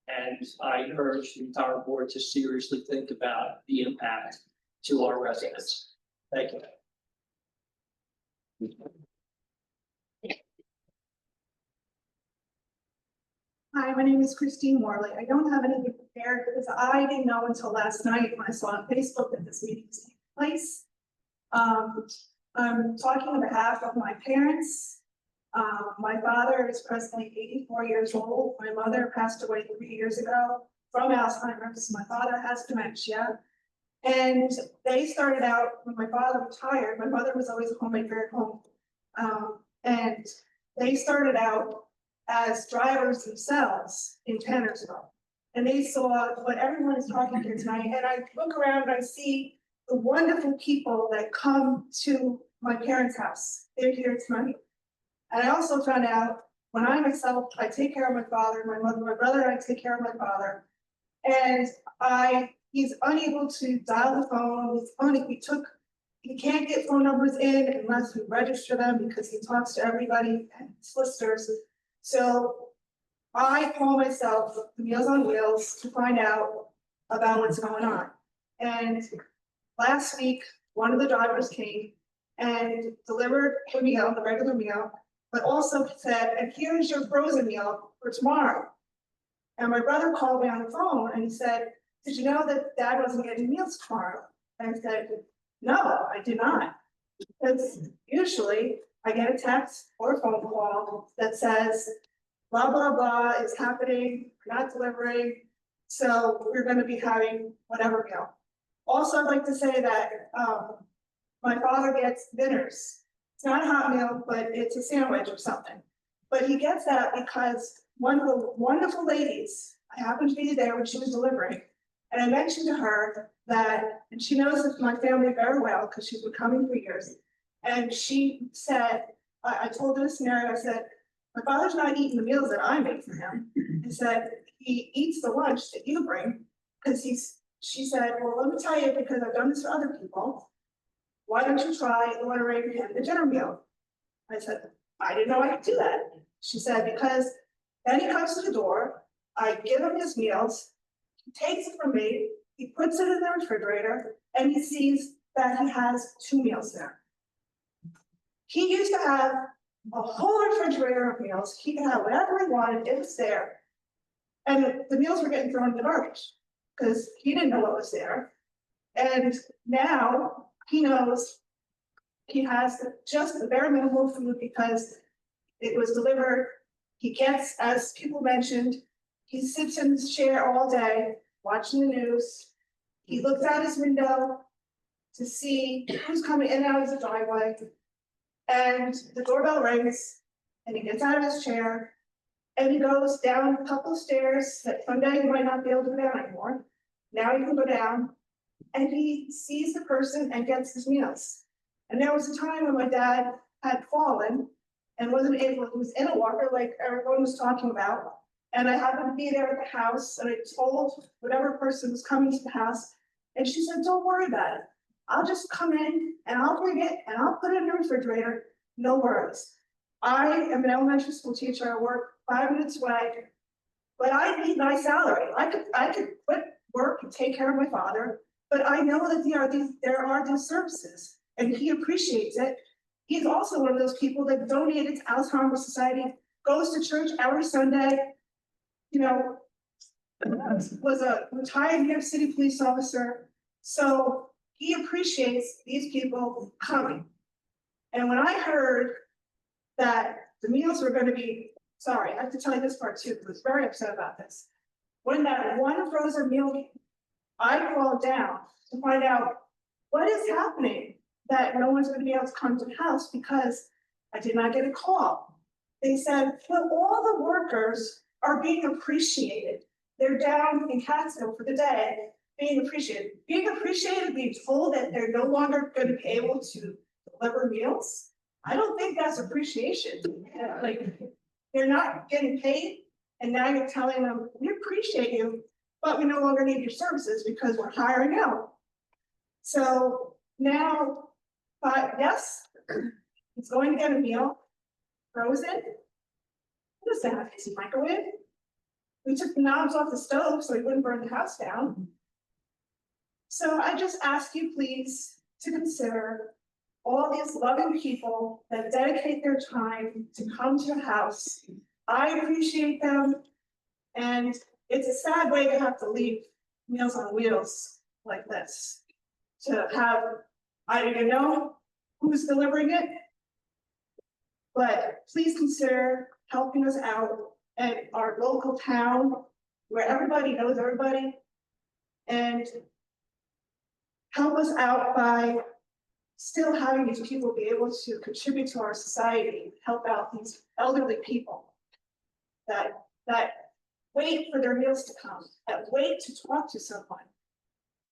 And I urge the entire board to seriously think about the impact to our residents. Thank you. Hi, my name is Christine Morley. I don't have anything prepared because I didn't know until last night when I saw on Facebook that this meeting was taking place. I'm talking on behalf of my parents. My father is presently 84 years old. My mother passed away 3 years ago from Alzheimer's. My father has dementia. And they started out, when my father retired, my mother was always a homemaker at home. And they started out as drivers themselves in Tannersville. And they saw what everyone is talking here tonight, and I look around and I see the wonderful people that come to my parents' house. They're here tonight. And I also found out when I myself, I take care of my father, my mother, my brother, and I take care of my father. And he's unable to dial the phone, he can't get phone numbers in unless we register them because he talks to everybody and solicitors. So I call myself the Meals on Wheels to find out about what's going on. And last week, one of the drivers came and delivered a meal, the regular meal, but also said, and here's your frozen meal for tomorrow. And my brother called me on the phone and he said, did you know that Dad wasn't getting meals tomorrow? And I said, no, I did not. Because usually I get a text or a phone call that says, blah, blah, blah is happening, we're not delivering, so we're gonna be having whatever meal. Also, I'd like to say that my father gets dinners. It's not a hot meal, but it's a sandwich or something. But he gets that because one of the wonderful ladies, I happened to be there when she was delivering, and I mentioned to her that, and she knows my family very well because she's been coming for years. And she said, I told her the scenario, I said, my father's not eating the meals that I make for him. I said, he eats the lunch that you bring, because she said, well, let me tell you, because I've done this for other people. Why don't you try ordering him the dinner meal? I said, I didn't know I could do that. She said, because then he comes to the door, I give him his meals, he takes it from me, he puts it in the refrigerator, and he sees that he has 2 meals there. He used to have a whole refrigerator of meals. He could have whatever he wanted, it was there. And the meals were getting thrown in the garbage because he didn't know what was there. And now he knows he has just the bare minimum food because it was delivered. He gets, as people mentioned, he sits in his chair all day watching the news. He looks out his window to see who's coming in and out of the driveway. And the doorbell rings and he gets out of his chair and he goes down a couple of stairs that someday he might not be able to go down anymore. Now he can go down and he sees the person and gets his meals. And there was a time when my dad had fallen and wasn't able, he was in a walker like everyone was talking about. And I happened to be there at the house and I told whatever person was coming to the house. And she said, don't worry about it. I'll just come in and I'll bring it and I'll put it in the refrigerator, no worries. I am an elementary school teacher, I work 5 minutes away, but I need my salary. I could quit work and take care of my father, but I know that there are these services and he appreciates it. He's also one of those people that donated to Alzheimer's Society, goes to church every Sunday, you know, was a retired New York City police officer. So he appreciates these people coming. And when I heard that the meals were going to be, sorry, I have to tell you this part too, because I was very upset about this. When that one frozen meal, I called down to find out what is happening that no one's going to be able to come to the house because I did not get a call. They said, well, all the workers are being appreciated. They're down in Catskill for the day being appreciated, being told that they're no longer gonna be able to deliver meals. I don't think that's appreciation. Like, they're not getting paid, and now you're telling them, we appreciate you, but we no longer need your services because we're hiring out. So now, but yes, he's going to get a meal, frozen. What does that have? Is he microwave? We took the knobs off the stove so he wouldn't burn the house down. So I just ask you please to consider all these loving people that dedicate their time to come to your house. I appreciate them. And it's a sad way to have to leave Meals on Wheels like this. To have, I don't even know who's delivering it. But please consider helping us out at our local town where everybody knows everybody. And help us out by still having these people be able to contribute to our society, help out these elderly people that wait for their meals to come, that wait to talk to someone.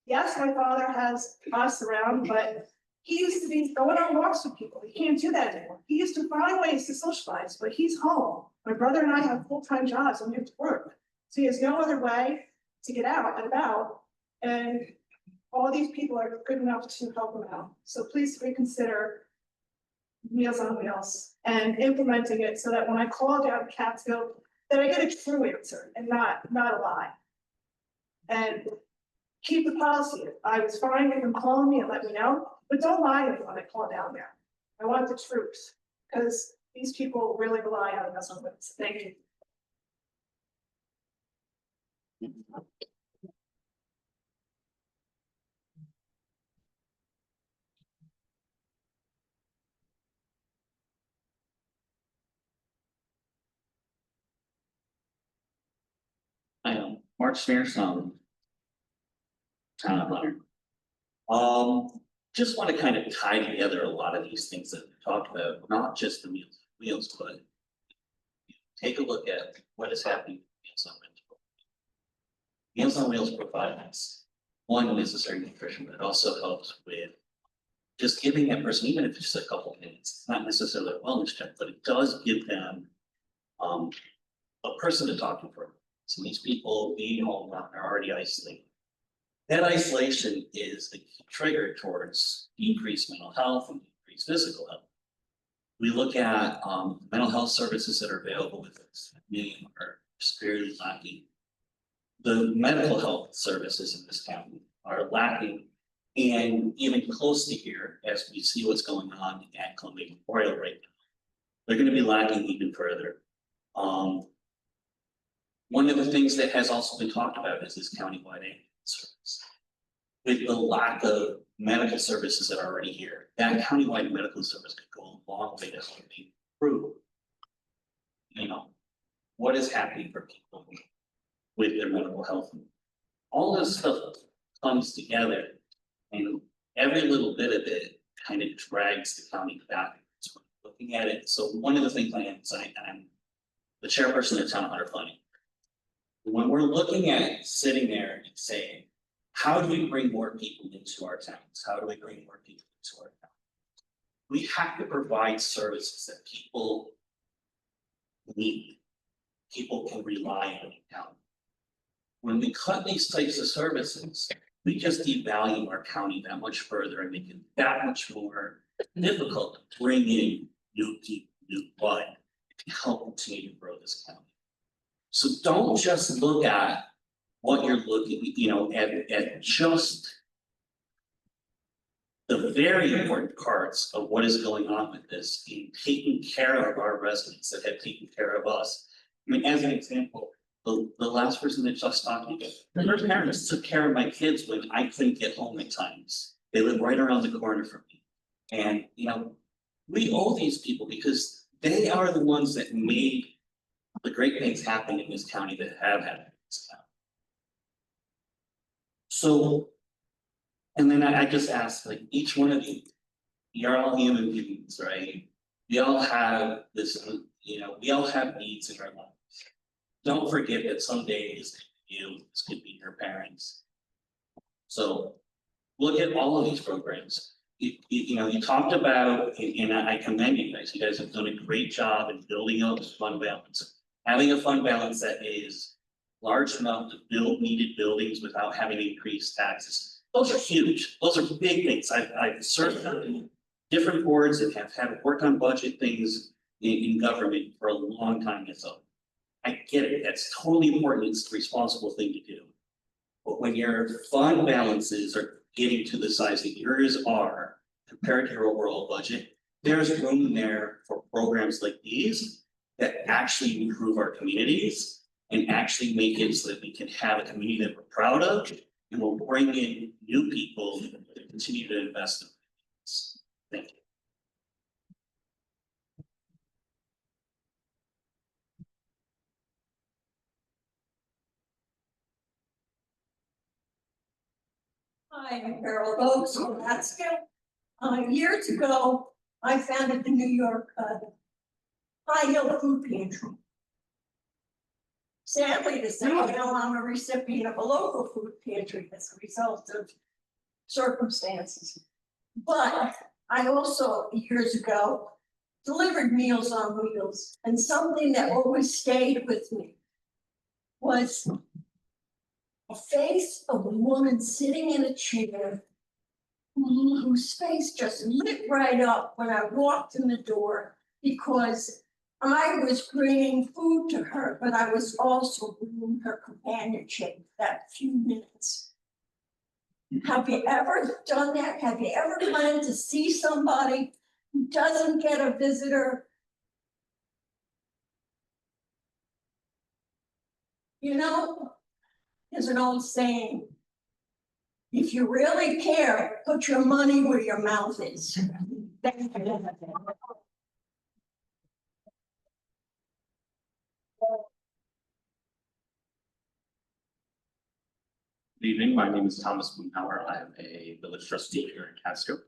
Yes, my father has us around, but he used to be going on walks with people. He can't do that anymore. He used to find ways to socialize, but he's home. My brother and I have full-time jobs and we have to work. So he has no other way to get out and about. And all these people are good enough to help him out. So please reconsider Meals on Wheels and implementing it so that when I call down Catskill, that I get a true answer and not a lie. And keep the policy. I was fine with them calling me and let me know, but don't lie to me when I call down there. I want the truth, because these people really rely on us on this. Thank you. I am Mark Spears, town of Leonard. Just want to kind of tie together a lot of these things that we talked about, not just the Meals, but take a look at what is happening with Meals on Wheels. Meals on Wheels provides one necessary nutrition, but it also helps with just giving that person, even if it's just a couple of minutes, it's not necessarily a wellness check, but it does give them a person to talk to for. So these people being home are already isolated. That isolation is the key trigger towards decreased mental health and decreased physical health. We look at mental health services that are available with this, many are severely lacking. The medical health services in this county are lacking, and even close to here, as we see what's going on at Columbia Memorial right now, they're going to be lacking even further. One of the things that has also been talked about is this countywide ambulance service. With the lack of medical services that are already here, that countywide medical service could go a long way to help improve. You know, what is happening for people with their mental health. All this stuff comes together, and every little bit of it kind of drags the county back. So looking at it, so one of the things I am saying, I'm the chairperson of Town Hunter Planning. When we're looking at sitting there and saying, how do we bring more people into our towns? How do we bring more people into our town? We have to provide services that people need, people can rely on in town. When we cut these types of services, we just devalue our county that much further and make it that much more difficult to bring in new people, new blood to help continue to grow this county. So don't just look at what you're looking, you know, at just the very important parts of what is going on with this, in taking care of our residents that have taken care of us. I mean, as an example, the last person that just talked to me, her parents took care of my kids when I couldn't get home at times. They live right around the corner from me. And, you know, we owe these people because they are the ones that made the great things happen in this county that have happened in this county. So, and then I just ask, like, each one of you, you're all human beings, right? We all have this, you know, we all have needs in our lives. Don't forget that someday this could be you, this could be your parents. So look at all of these programs. You know, you talked about, and I commend you guys. You guys have done a great job in building out this fund balance. Having a fund balance that is large enough to build needed buildings without having to increase taxes. Those are huge. Those are big things. I've served on different boards that have worked on budget things in government for a long time myself. I get it. That's totally important. It's the responsible thing to do. But when your fund balances are getting to the size that yours are compared to your overall budget, there's room there for programs like these that actually improve our communities and actually make it so that we can have a community that we're proud of and will bring in new people to continue to invest in. Thank you. Hi, I'm Carol Oakes from Catskill. Years ago, I founded the New York, High Hill Food Pantry. Sadly to say, now I'm a recipient of a local food pantry as a result of circumstances. But I also, years ago, delivered Meals on Wheels, and something that always stayed with me was a face of a woman sitting in a chair whose face just lit right up when I walked in the door, because I was bringing food to her, but I was also bringing her companionship that few minutes. Have you ever done that? Have you ever planned to see somebody who doesn't get a visitor? You know, there's an old saying, if you really care, put your money where your mouth is. Good evening, my name is Thomas Boonhauer. I am a village trustee here in Catskill.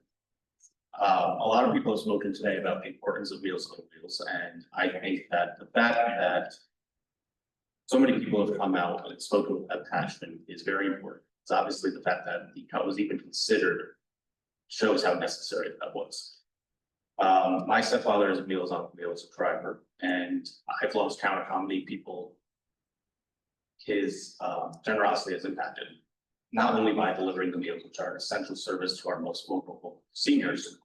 A lot of people have spoken today about the importance of Meals on Wheels, and I think that the fact that so many people have come out and spoken with that passion is very important. It's obviously the fact that the cut was even considered shows how necessary that was. My stepfather is a Meals on Wheels driver, and I've lost count of how many people his generosity has impacted, not only by delivering the meals, which are an essential service to our most vulnerable seniors,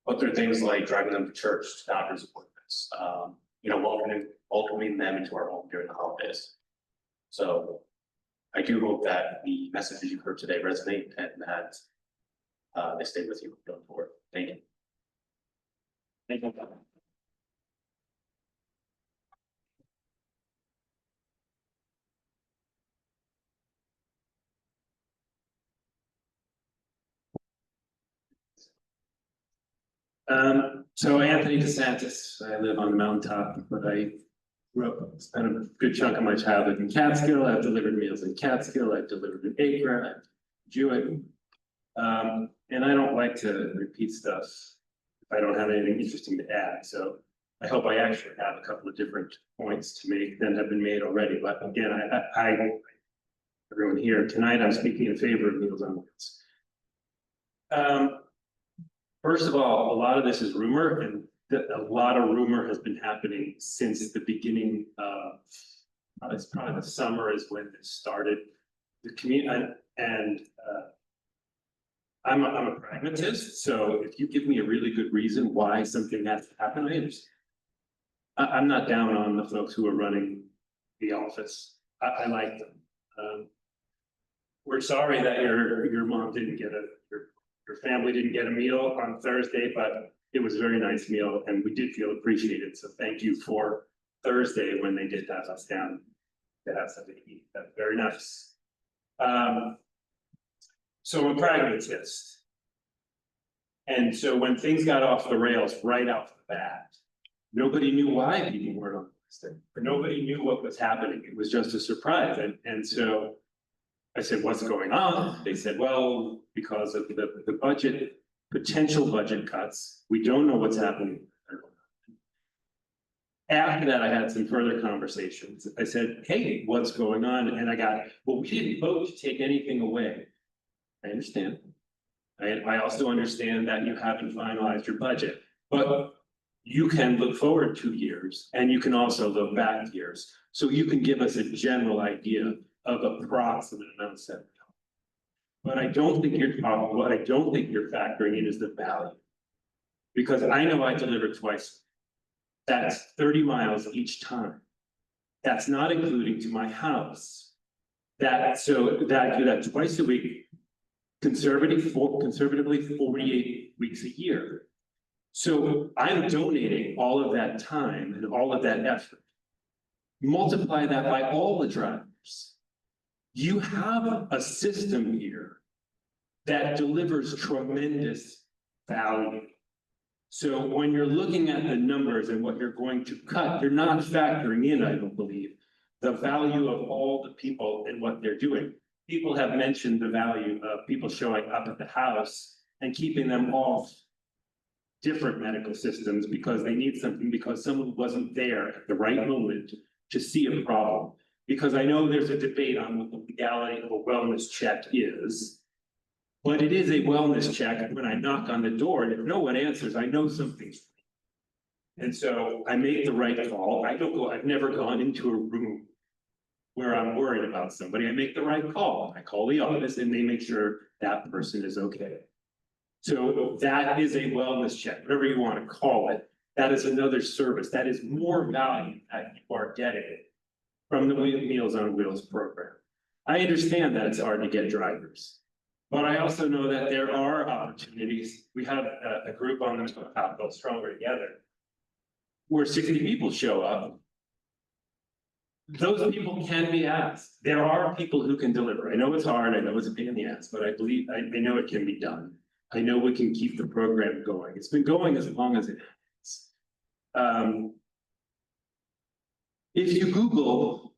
but through things like driving them to church, to doctor's appointments, you know, welcoming them into our home during the holidays. So I do hope that the messages you've heard today resonate and that they stay with you going forward. Thank you. Thank you. So Anthony DeSantis, I live on the mountaintop, but I grew up, spent a good chunk of my childhood in Catskill. I've delivered meals in Catskill, I've delivered in Acre, I've Jewett. And I don't like to repeat stuff if I don't have anything interesting to add, so I hope I actually have a couple of different points to make than have been made already, but again, everyone here, tonight I'm speaking in favor of Meals on Wheels. First of all, a lot of this is rumor, and a lot of rumor has been happening since the beginning of, it's probably the summer is when it started. The community, and I'm a pragmatist, so if you give me a really good reason why something has to happen, I understand. I'm not down on the folks who are running the office. I like them. We're sorry that your mom didn't get your family didn't get a meal on Thursday, but it was a very nice meal and we did feel appreciated. So thank you for Thursday when they did have us down to have something to eat. That's very nice. So I'm a pragmatist. And so when things got off the rails right off the bat, nobody knew why people weren't on the list. Nobody knew what was happening. It was just a surprise. And so I said, what's going on? They said, well, because of the budget, potential budget cuts, we don't know what's happening. After that, I had some further conversations. I said, hey, what's going on? And I got, well, we didn't vote to take anything away. I understand. I also understand that you haven't finalized your budget, but you can look forward 2 years and you can also look back years. So you can give us a general idea of approximate amounts that. But I don't think what I don't think you're factoring in is the value. Because I know I deliver twice. That's 30 miles each time. That's not including to my house. I do that twice a week. Conservatively 48 weeks a year. So I'm donating all of that time and all of that effort. Multiply that by all the drivers. You have a system here that delivers tremendous value. So when you're looking at the numbers and what you're going to cut, you're not factoring in, I don't believe, the value of all the people and what they're doing. People have mentioned the value of people showing up at the house and keeping them off different medical systems because they need something, because someone wasn't there at the right moment to see a problem. Because I know there's a debate on what the legality of a wellness check is. But it is a wellness check when I knock on the door, and if no one answers, I know something's wrong. And so I make the right call. I've never gone into a room where I'm worried about somebody. I make the right call. I call the office and they make sure that person is okay. So that is a wellness check, whatever you want to call it. That is another service. That is more value that you are getting from the Meals on Wheels program. I understand that it's hard to get drivers. But I also know that there are opportunities. We have a group on the top called Stronger Together, where 60 people show up. Those people can be asked. There are people who can deliver. I know it's hard, I know it's a pain in the ass, but I believe, I know it can be done. I know we can keep the program going. It's been going as long as it has. If you Google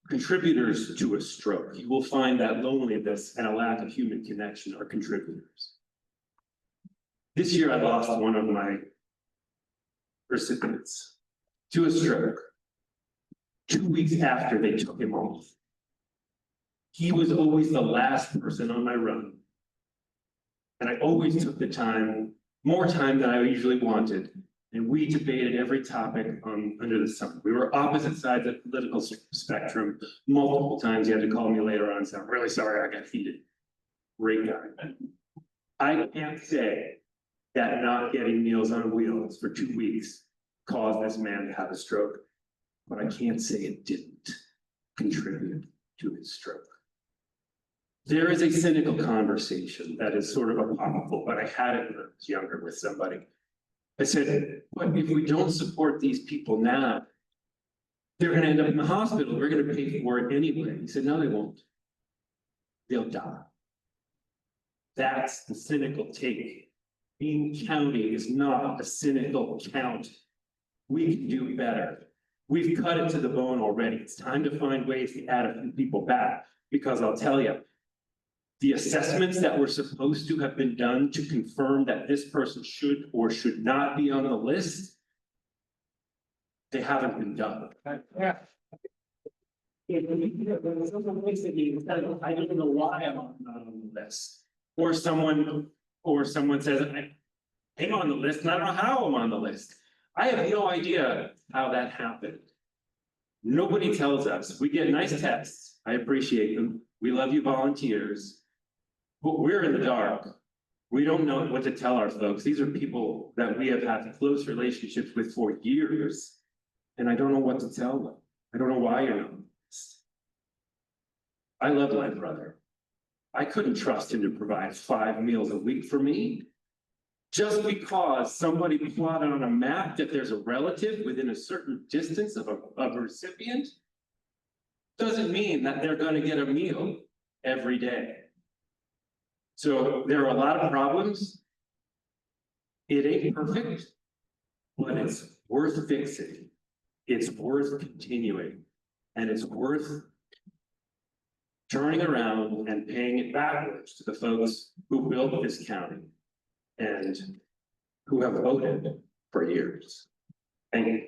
contributors to a stroke, you will find that loneliness and a lack of human connection are contributors. This year, I lost one of my recipients to a stroke 2 weeks after they took him off. He was always the last person on my run. And I always took the time, more time than I usually wanted. And we debated every topic under the sun. We were opposite sides of the political spectrum multiple times. He had to call me later on and say, I'm really sorry I got heated. Great guy. I can't say that not getting Meals on Wheels for 2 weeks caused this man to have a stroke, but I can't say it didn't contribute to his stroke. There is a cynical conversation that is sort of apocryphal, but I had it when I was younger with somebody. I said, but if we don't support these people now, they're gonna end up in the hospital, we're gonna pay for it anyway. He said, no, they won't. They'll die. That's the cynical take. Being County is not a cynical count. We can do better. We've cut it to the bone already. It's time to find ways to add a few people back, because I'll tell you, the assessments that were supposed to have been done to confirm that this person should or should not be on the list, they haven't been done. Yeah. I don't know why I'm Not on the list. Or someone says, I'm on the list and I don't know how I'm on the list. I have no idea how that happened. Nobody tells us. We get nice texts. I appreciate them. We love you volunteers. But we're in the dark. We don't know what to tell our folks. These are people that we have had close relationships with for years. And I don't know what to tell them. I don't know why you're not on the list. I love my brother. I couldn't trust him to provide 5 meals a week for me. Just because somebody plotted on a map that there's a relative within a certain distance of a recipient doesn't mean that they're going to get a meal every day. So there are a lot of problems. It ain't perfect, but it's worth fixing. It's worth continuing, and it's worth turning around and paying it backwards to the folks who built this county and who have voted for years. Thank you.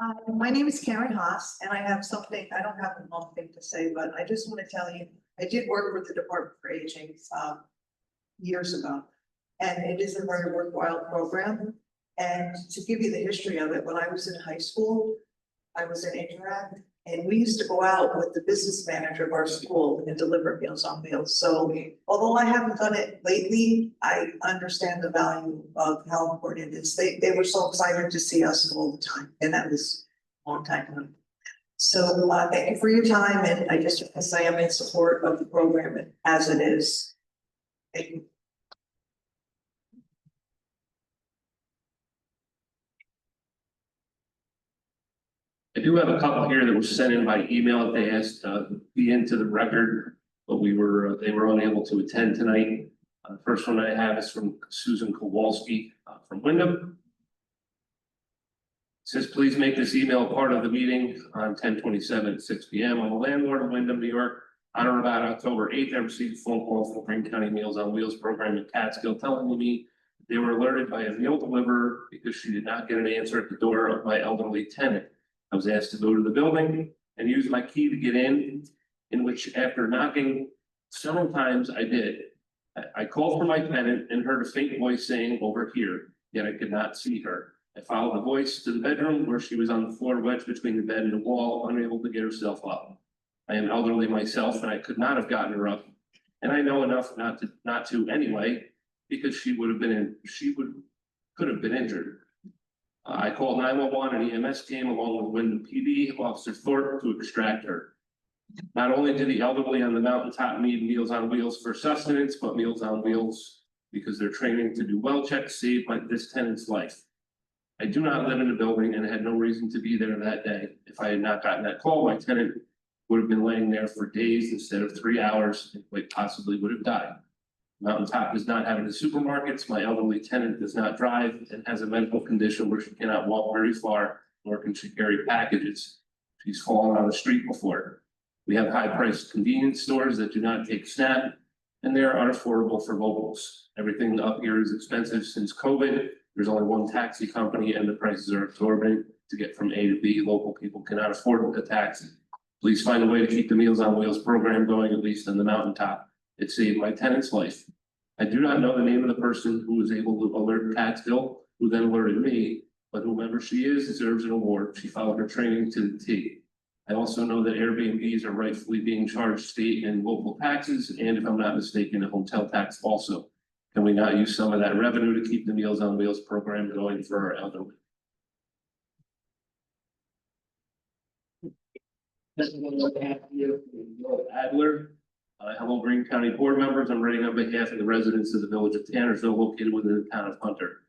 My name is Karen Haas, and I have something, I don't have a long thing to say, but I just want to tell you, I did work with the Department for Aging, years ago. And it is a very worthwhile program. And to give you the history of it, when I was in high school, I was in Interact, and we used to go out with the business manager of our school and deliver Meals on Wheels. So although I haven't done it lately, I understand the value of how important it is. They were so excited to see us all the time, and that was a long time ago. So thank you for your time, and I just want to say I'm in support of the program as it is. Thank you. I do have a couple here that were sent in by email that they asked to be into the record, but they were unable to attend tonight. The first one I have is from Susan Kowalski from Wyndham. It says, please make this email part of the meeting on 10/27 at 6 p.m. I'm a landlord in Wyndham, New York. On or about October 8th, I received a phone call from Green County Meals on Wheels program in Catskill telling me they were alerted by a meal deliverer because she did not get an answer at the door of my elderly tenant. I was asked to go to the building and use my key to get in which after knocking several times I did. I called for my tenant and heard a faint voice saying over here, yet I could not see her. I followed the voice to the bedroom where she was on the floor wedged between the bed and the wall, unable to get herself up. I am elderly myself and I could not have gotten her up. And I know enough not to anyway, because could have been injured. I called 911 and EMS came along with Wyndham PD, Officer Thorpe, to extract her. Not only did the elderly on the mountaintop need Meals on Wheels for sustenance, but Meals on Wheels because their training to do well checks saved this tenant's life. I do not live in the building and had no reason to be there that day. If I had not gotten that call, my tenant would have been laying there for days instead of 3 hours and quite possibly would have died. Mountaintop does not have any supermarkets. My elderly tenant does not drive and has a medical condition where she cannot walk very far, nor can she carry packages. She's fallen on the street before. We have high-priced convenience stores that do not take SNAP, and they are unaffordable for locals. Everything up here is expensive since COVID. There's only one taxi company, and the prices are exorbitant. To get from A to B, local people cannot afford a taxi. Please find a way to keep the Meals on Wheels program going, at least on the mountaintop. It saved my tenant's life. I do not know the name of the person who was able to alert Catskill, who then alerted me, but whomever she is deserves an award. She followed her training to the T. I also know that Airbnbs are rightfully being charged state and local taxes, and if I'm not mistaken, a hotel tax also. Can we not use some of that revenue to keep the Meals on Wheels program going for our elderly? Adler. Hello, Green County Board members. I'm writing on behalf of the residents of the village of Tannersville located within the town of Hunter.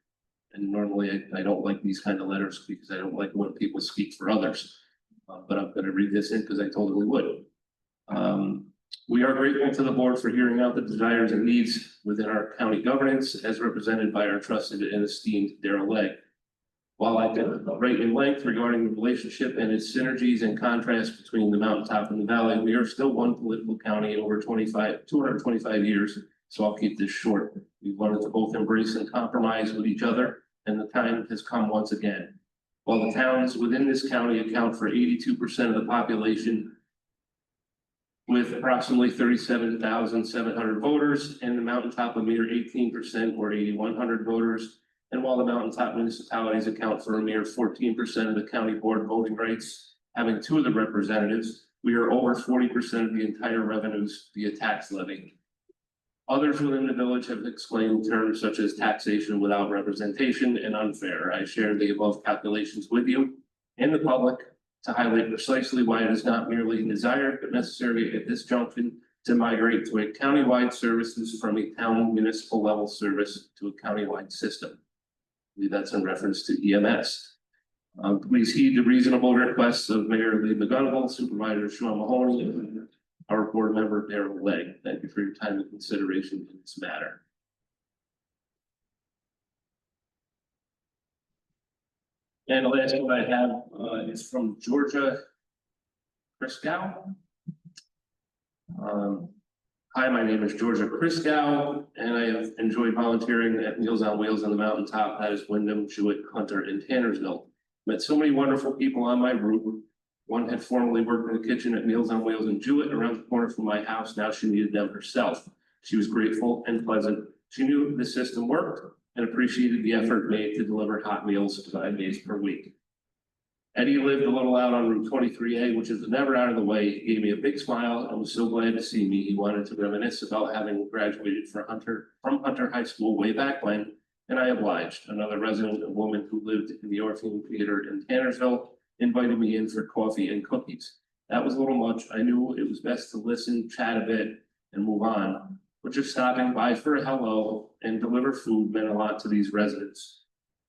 And normally I don't like these kind of letters because I don't like when people speak for others. But I'm going to read this in because I told them we would. We are grateful to the board for hearing out the desires and needs within our county governance as represented by our trusted and esteemed Darrell Legg. While I could write in length regarding the relationship and its synergies and contrast between the mountaintop and the valley, we are still one political county over 225 years, so I'll keep this short. We've learned to both embrace and compromise with each other, and the time has come once again. While the towns within this county account for 82% of the population, with approximately 37,700 voters, and the mountaintop a mere 18% or 8,100 voters. And while the mountaintop municipalities account for a mere 14% of the county board voting rights, having 2 of the representatives, we are over 40% of the entire revenues via tax levy. Others within the village have explained terms such as taxation without representation and unfair. I share the above calculations with you and the public to highlight precisely why it is not merely desired but necessary at this junction to migrate to a countywide services from a town municipal level service to a countywide system. I believe that's in reference to EMS. Please heed the reasonable requests of Mayor Lee McGonigal, Supervisor Sean Mahoney, and our board member Darrell Legg. Thank you for your time and consideration in this matter. And the last one I have is from Georgia Kriskow. Hi, my name is Georgia Kriskow, and I have enjoyed volunteering at Meals on Wheels on the Mountaintop. That is Wyndham, Jewett, Hunter, and Tannersville. Met so many wonderful people on my route. One had formerly worked in the kitchen at Meals on Wheels in Jewett around the corner from my house. Now she needed them herself. She was grateful and pleasant. She knew the system worked and appreciated the effort made to deliver hot meals 5 days per week. Eddie lived a little out on Route 23A, which is never out of the way. He gave me a big smile and was so glad to see me. He wanted to reminisce about having graduated from Hunter High School way back when, and I obliged. Another resident, a woman who lived in the Orpheum Theater in Tannersville, invited me in for coffee and cookies. That was a little much. I knew it was best to listen, chat a bit, and move on. But just stopping by for a hello and deliver food meant a lot to these residents.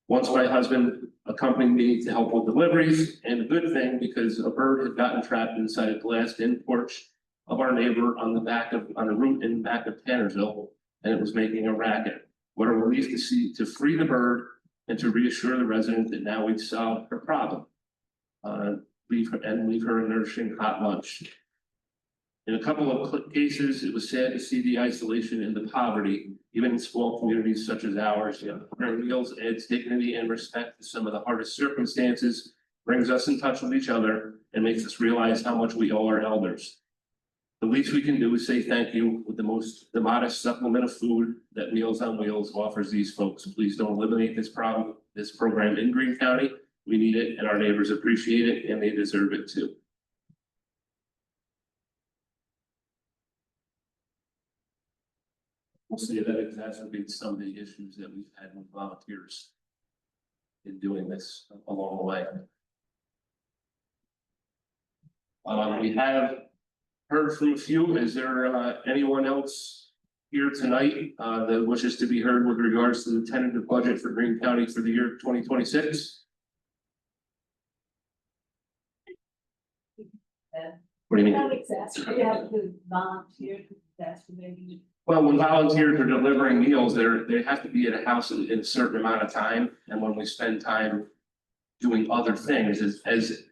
Once my husband accompanied me to help with deliveries, and a good thing because a bird had gotten trapped inside a glassed-in porch of our neighbor on the route in back of Tannersville, and it was making a racket. What a relief to free the bird and to reassure the resident that now we'd solved her problem. Leave her a nourishing hot lunch. In a couple of cases, it was sad to see the isolation and the poverty, even in small communities such as ours. Preparing meals adds dignity and respect to some of the hardest circumstances, brings us in touch with each other, and makes us realize how much we owe our elders. The least we can do is say thank you with the modest supplement of food that Meals on Wheels offers these folks. Please don't eliminate this program in Greene County. We need it, and our neighbors appreciate it, and they deserve it too. We'll see that exacerbates some of the issues that we've had with volunteers in doing this along the way. We have heard from a few. Is there anyone else here tonight that wishes to be heard with regards to the tentative budget for Greene County for the year 2026? What do you mean? Well, when volunteers are delivering meals, they have to be at a house in a certain amount of time, and when we spend time doing other things, as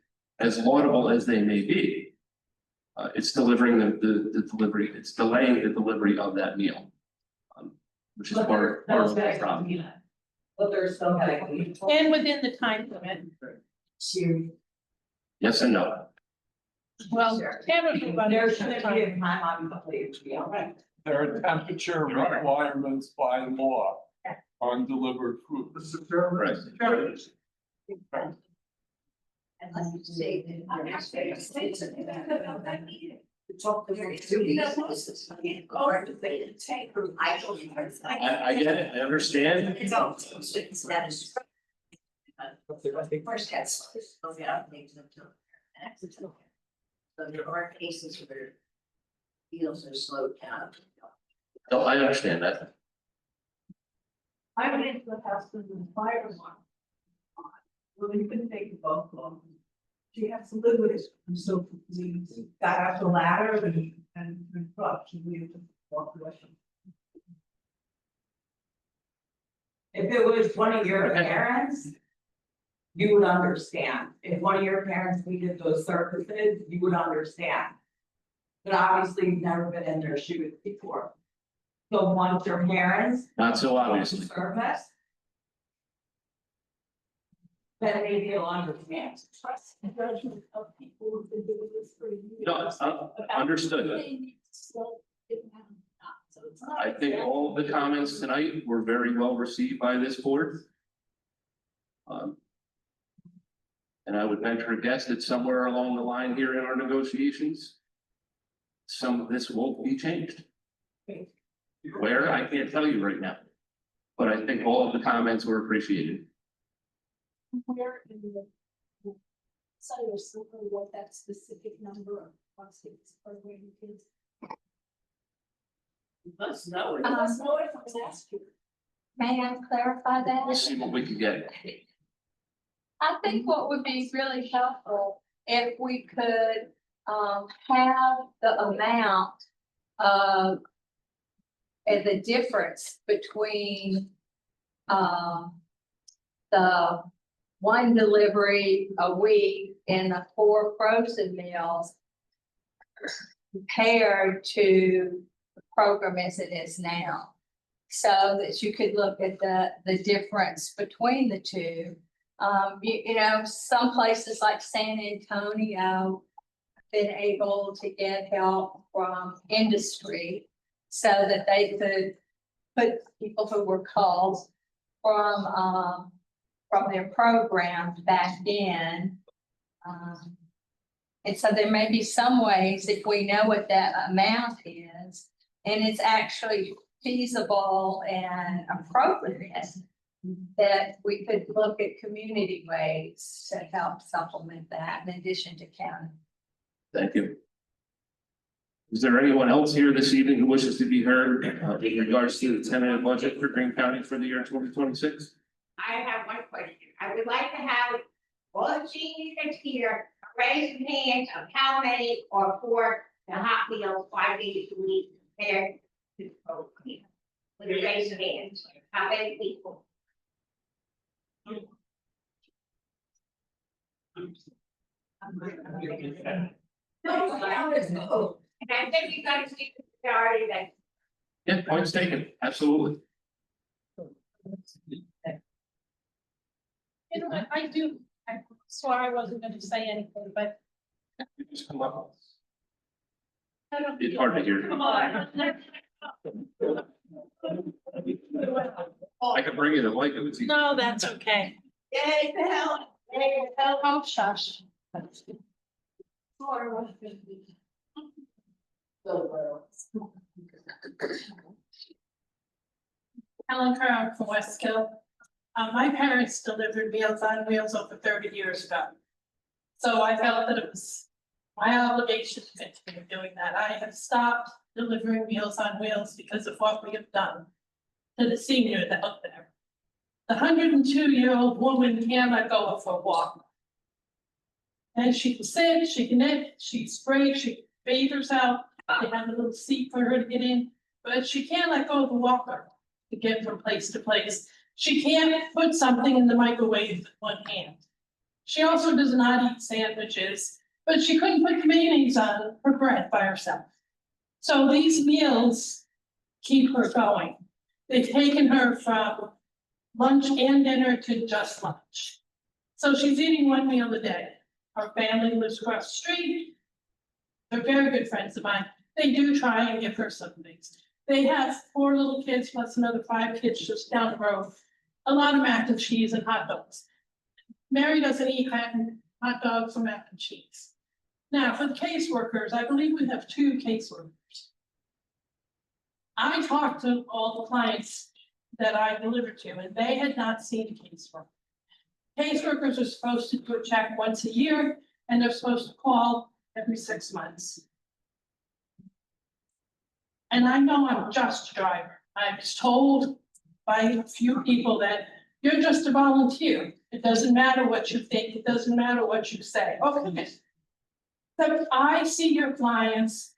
laudable as they may be, it's delivering the delivery, it's delaying the delivery of that meal, which is part of the problem. But they're still having. And within the time limit. Yes and no. Well, everybody. There should be a time obviously to be all right. There are temperature requirements by law on delivered food. Right. And let me say I get it, I understand. First has. So there are cases where deals are slowed down. No, I understand that. I went into the house with the fire alarm. Well, we couldn't take the both of them. She had to live with it, and so we got out the ladder and dropped, and we had to walk away. If it was one of your parents, you would understand. If one of your parents needed those services, you would understand. But obviously, you've never been in their shoes before. So once your parents. Not so obviously. Service. Then maybe you'll understand. Trust the judgment of people who've been doing this for years. No, understood. I think all of the comments tonight were very well received by this board. And I would venture a guess that somewhere along the line here in our negotiations, some of this won't be changed. Where, I can't tell you right now. But I think all of the comments were appreciated. Where in the site or somewhere what that specific number of prostates program is. Let's know it. Let's know it from last year. May I clarify that? We'll see what we can get. I think what would be really helpful if we could have the amount of and the difference between the one delivery a week and the 4 frozen meals compared to the program as it is now. So that you could look at the difference between the two. You know, some places like San Antonio been able to get help from industry so that they could put people who were called from their programs back in. And so there may be some ways, if we know what that amount is, and it's actually feasible and appropriate, that we could look at community ways to help supplement that in addition to county. Thank you. Is there anyone else here this evening who wishes to be heard in regards to the tentative budget for Green County for the year 2026? I have one question. I would like to have all the seniors that's here raise their hands of how many are for the Hot Wheels 5 days a week compared to the program. Would you raise your hands? How many people? No, and I think you gotta see the majority that. Yeah, points taken, absolutely. You know what, I swore I wasn't gonna say anything, but. You just come up. I don't- It's hard to hear. Come on. I could bring you the mic if it's easy. No, that's okay. Yay, the hell, yay, the hell. Oh, shush. Helen Curran from Westkill. My parents delivered Meals on Wheels over 30 years ago. So I felt that it was my obligation to continue doing that. I have stopped delivering Meals on Wheels because of what we have done to the seniors out there. The 102-year-old woman cannot go for a walk. And she can sit, she can knit, she's brave, she can bathe herself, they have a little seat for her to get in, but she can't let go of the walker to get from place to place. She can't put something in the microwave with one hand. She also does not eat sandwiches, but she couldn't put the mayonnaise on her bread by herself. So these meals keep her going. They've taken her from lunch and dinner to just lunch. So she's eating one meal a day. Her family lives across the street. They're very good friends of mine. They do try and give her some things. They have 4 little kids plus another 5 kids just down the road. A lot of mac and cheese and hot dogs. Mary doesn't eat hot dogs or mac and cheese. Now, for the caseworkers, I believe we have 2 caseworkers. I talked to all the clients that I delivered to, and they had not seen a caseworker. Caseworkers are supposed to do a check once a year, and they're supposed to call every 6 months. And I know I'm just a driver. I was told by a few people that you're just a volunteer. It doesn't matter what you think, it doesn't matter what you say. Okay. So I see your clients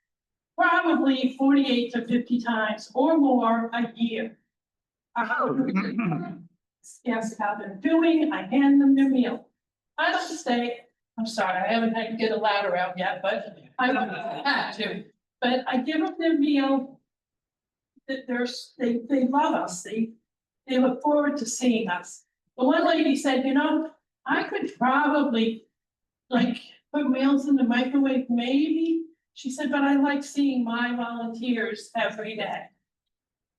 probably 48 to 50 times or more a year. Yes, how they're doing, I hand them their meal. I don't say, I'm sorry, I haven't had to get a ladder out yet, but I don't have to. But I give them their meal. That they love us, they look forward to seeing us. The one lady said, you know, I could probably like put meals in the microwave, maybe. She said, but I like seeing my volunteers every day.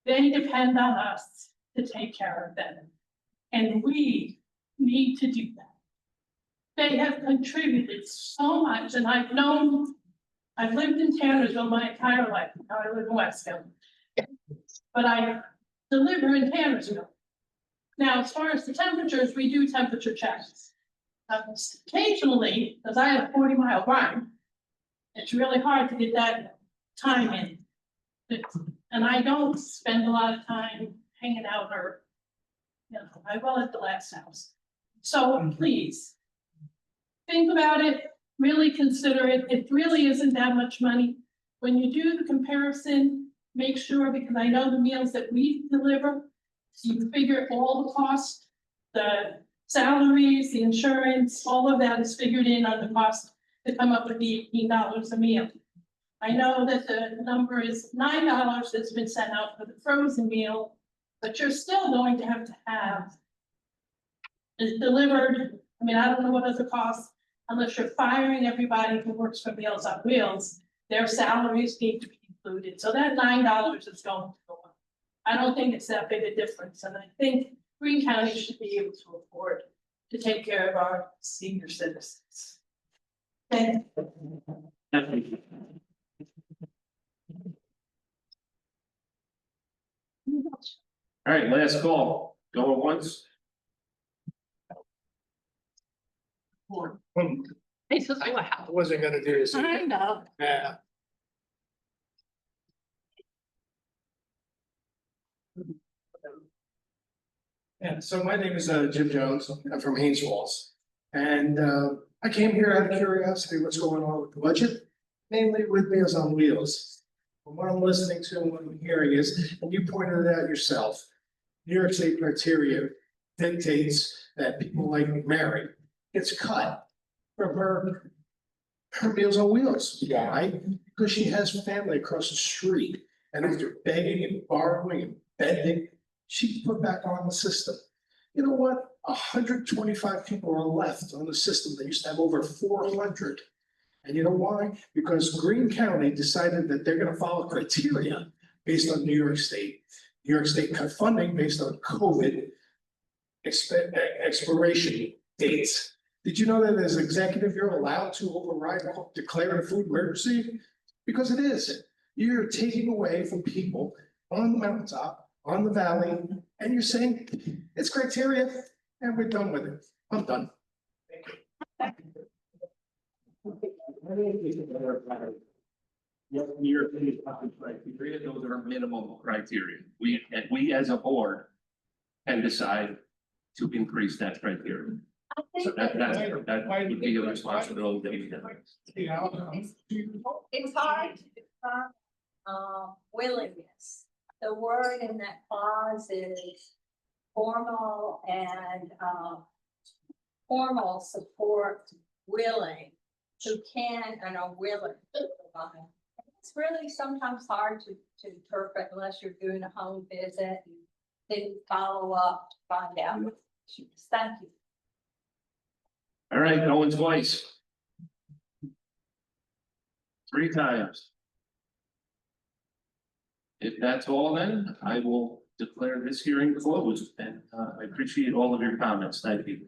They depend on us to take care of them. And we need to do that. They have contributed so much, and I've lived in Tannersville my entire life. Now I live in Westfield. But I deliver in Tannersville. Now, as far as the temperatures, we do temperature checks. Occasionally, because I have a 40-mile run, it's really hard to get that time in. And I don't spend a lot of time hanging out or, you know, I will at the last house. So please, think about it, really consider it. It really isn't that much money. When you do the comparison, make sure, because I know the meals that we deliver, you figure all the costs, the salaries, the insurance, all of that is figured in on the cost to come up with the $18 a meal. I know that the number is $9 that's been sent out for the frozen meal, but you're still going to have is delivered, I mean, I don't know what other costs, unless you're firing everybody who works for Meals on Wheels, their salaries need to be included, so that $9 is going to go up. I don't think it's that big a difference, and I think Green County should be able to afford to take care of our senior citizens. Thank you. All right, last call, going once. This is wow. I wasn't gonna do this. I know. Yeah. Yeah, so my name is Jim Jones. I'm from Haynes Falls. And I came here out of curiosity, what's going on with the budget, namely with Meals on Wheels. From what I'm listening to and what I'm hearing is, and you pointed it out yourself, New York State criteria dictates that people like Mary gets cut from her Meals on Wheels. Why? Because she has family across the street, and after begging and borrowing and bending, she's put back on the system. You know what? 125 people are left on the system. They used to have over 400. And you know why? Because Greene County decided that they're gonna follow criteria based on New York State. New York State cut funding based on COVID expiration dates. Did you know that as executive, you're allowed to override, declare a food emergency? Because it is. You're taking away from people on the mountaintop, on the valley, and you're saying it's criteria, and we're done with it. I'm done. Yes, New York City criteria, those are minimum criteria. We as a board can decide to increase that criteria. So that would be a responsibility. It's hard to define, willingness. The word in that clause is formal and, formal support, willing, who can and are willing to provide. It's really sometimes hard to interpret unless you're doing a home visit and then follow up to find out. Thank you. All right, no one's voice. 3 times. If that's all, then I will declare this hearing closed, and I appreciate all of your comments. Thank you.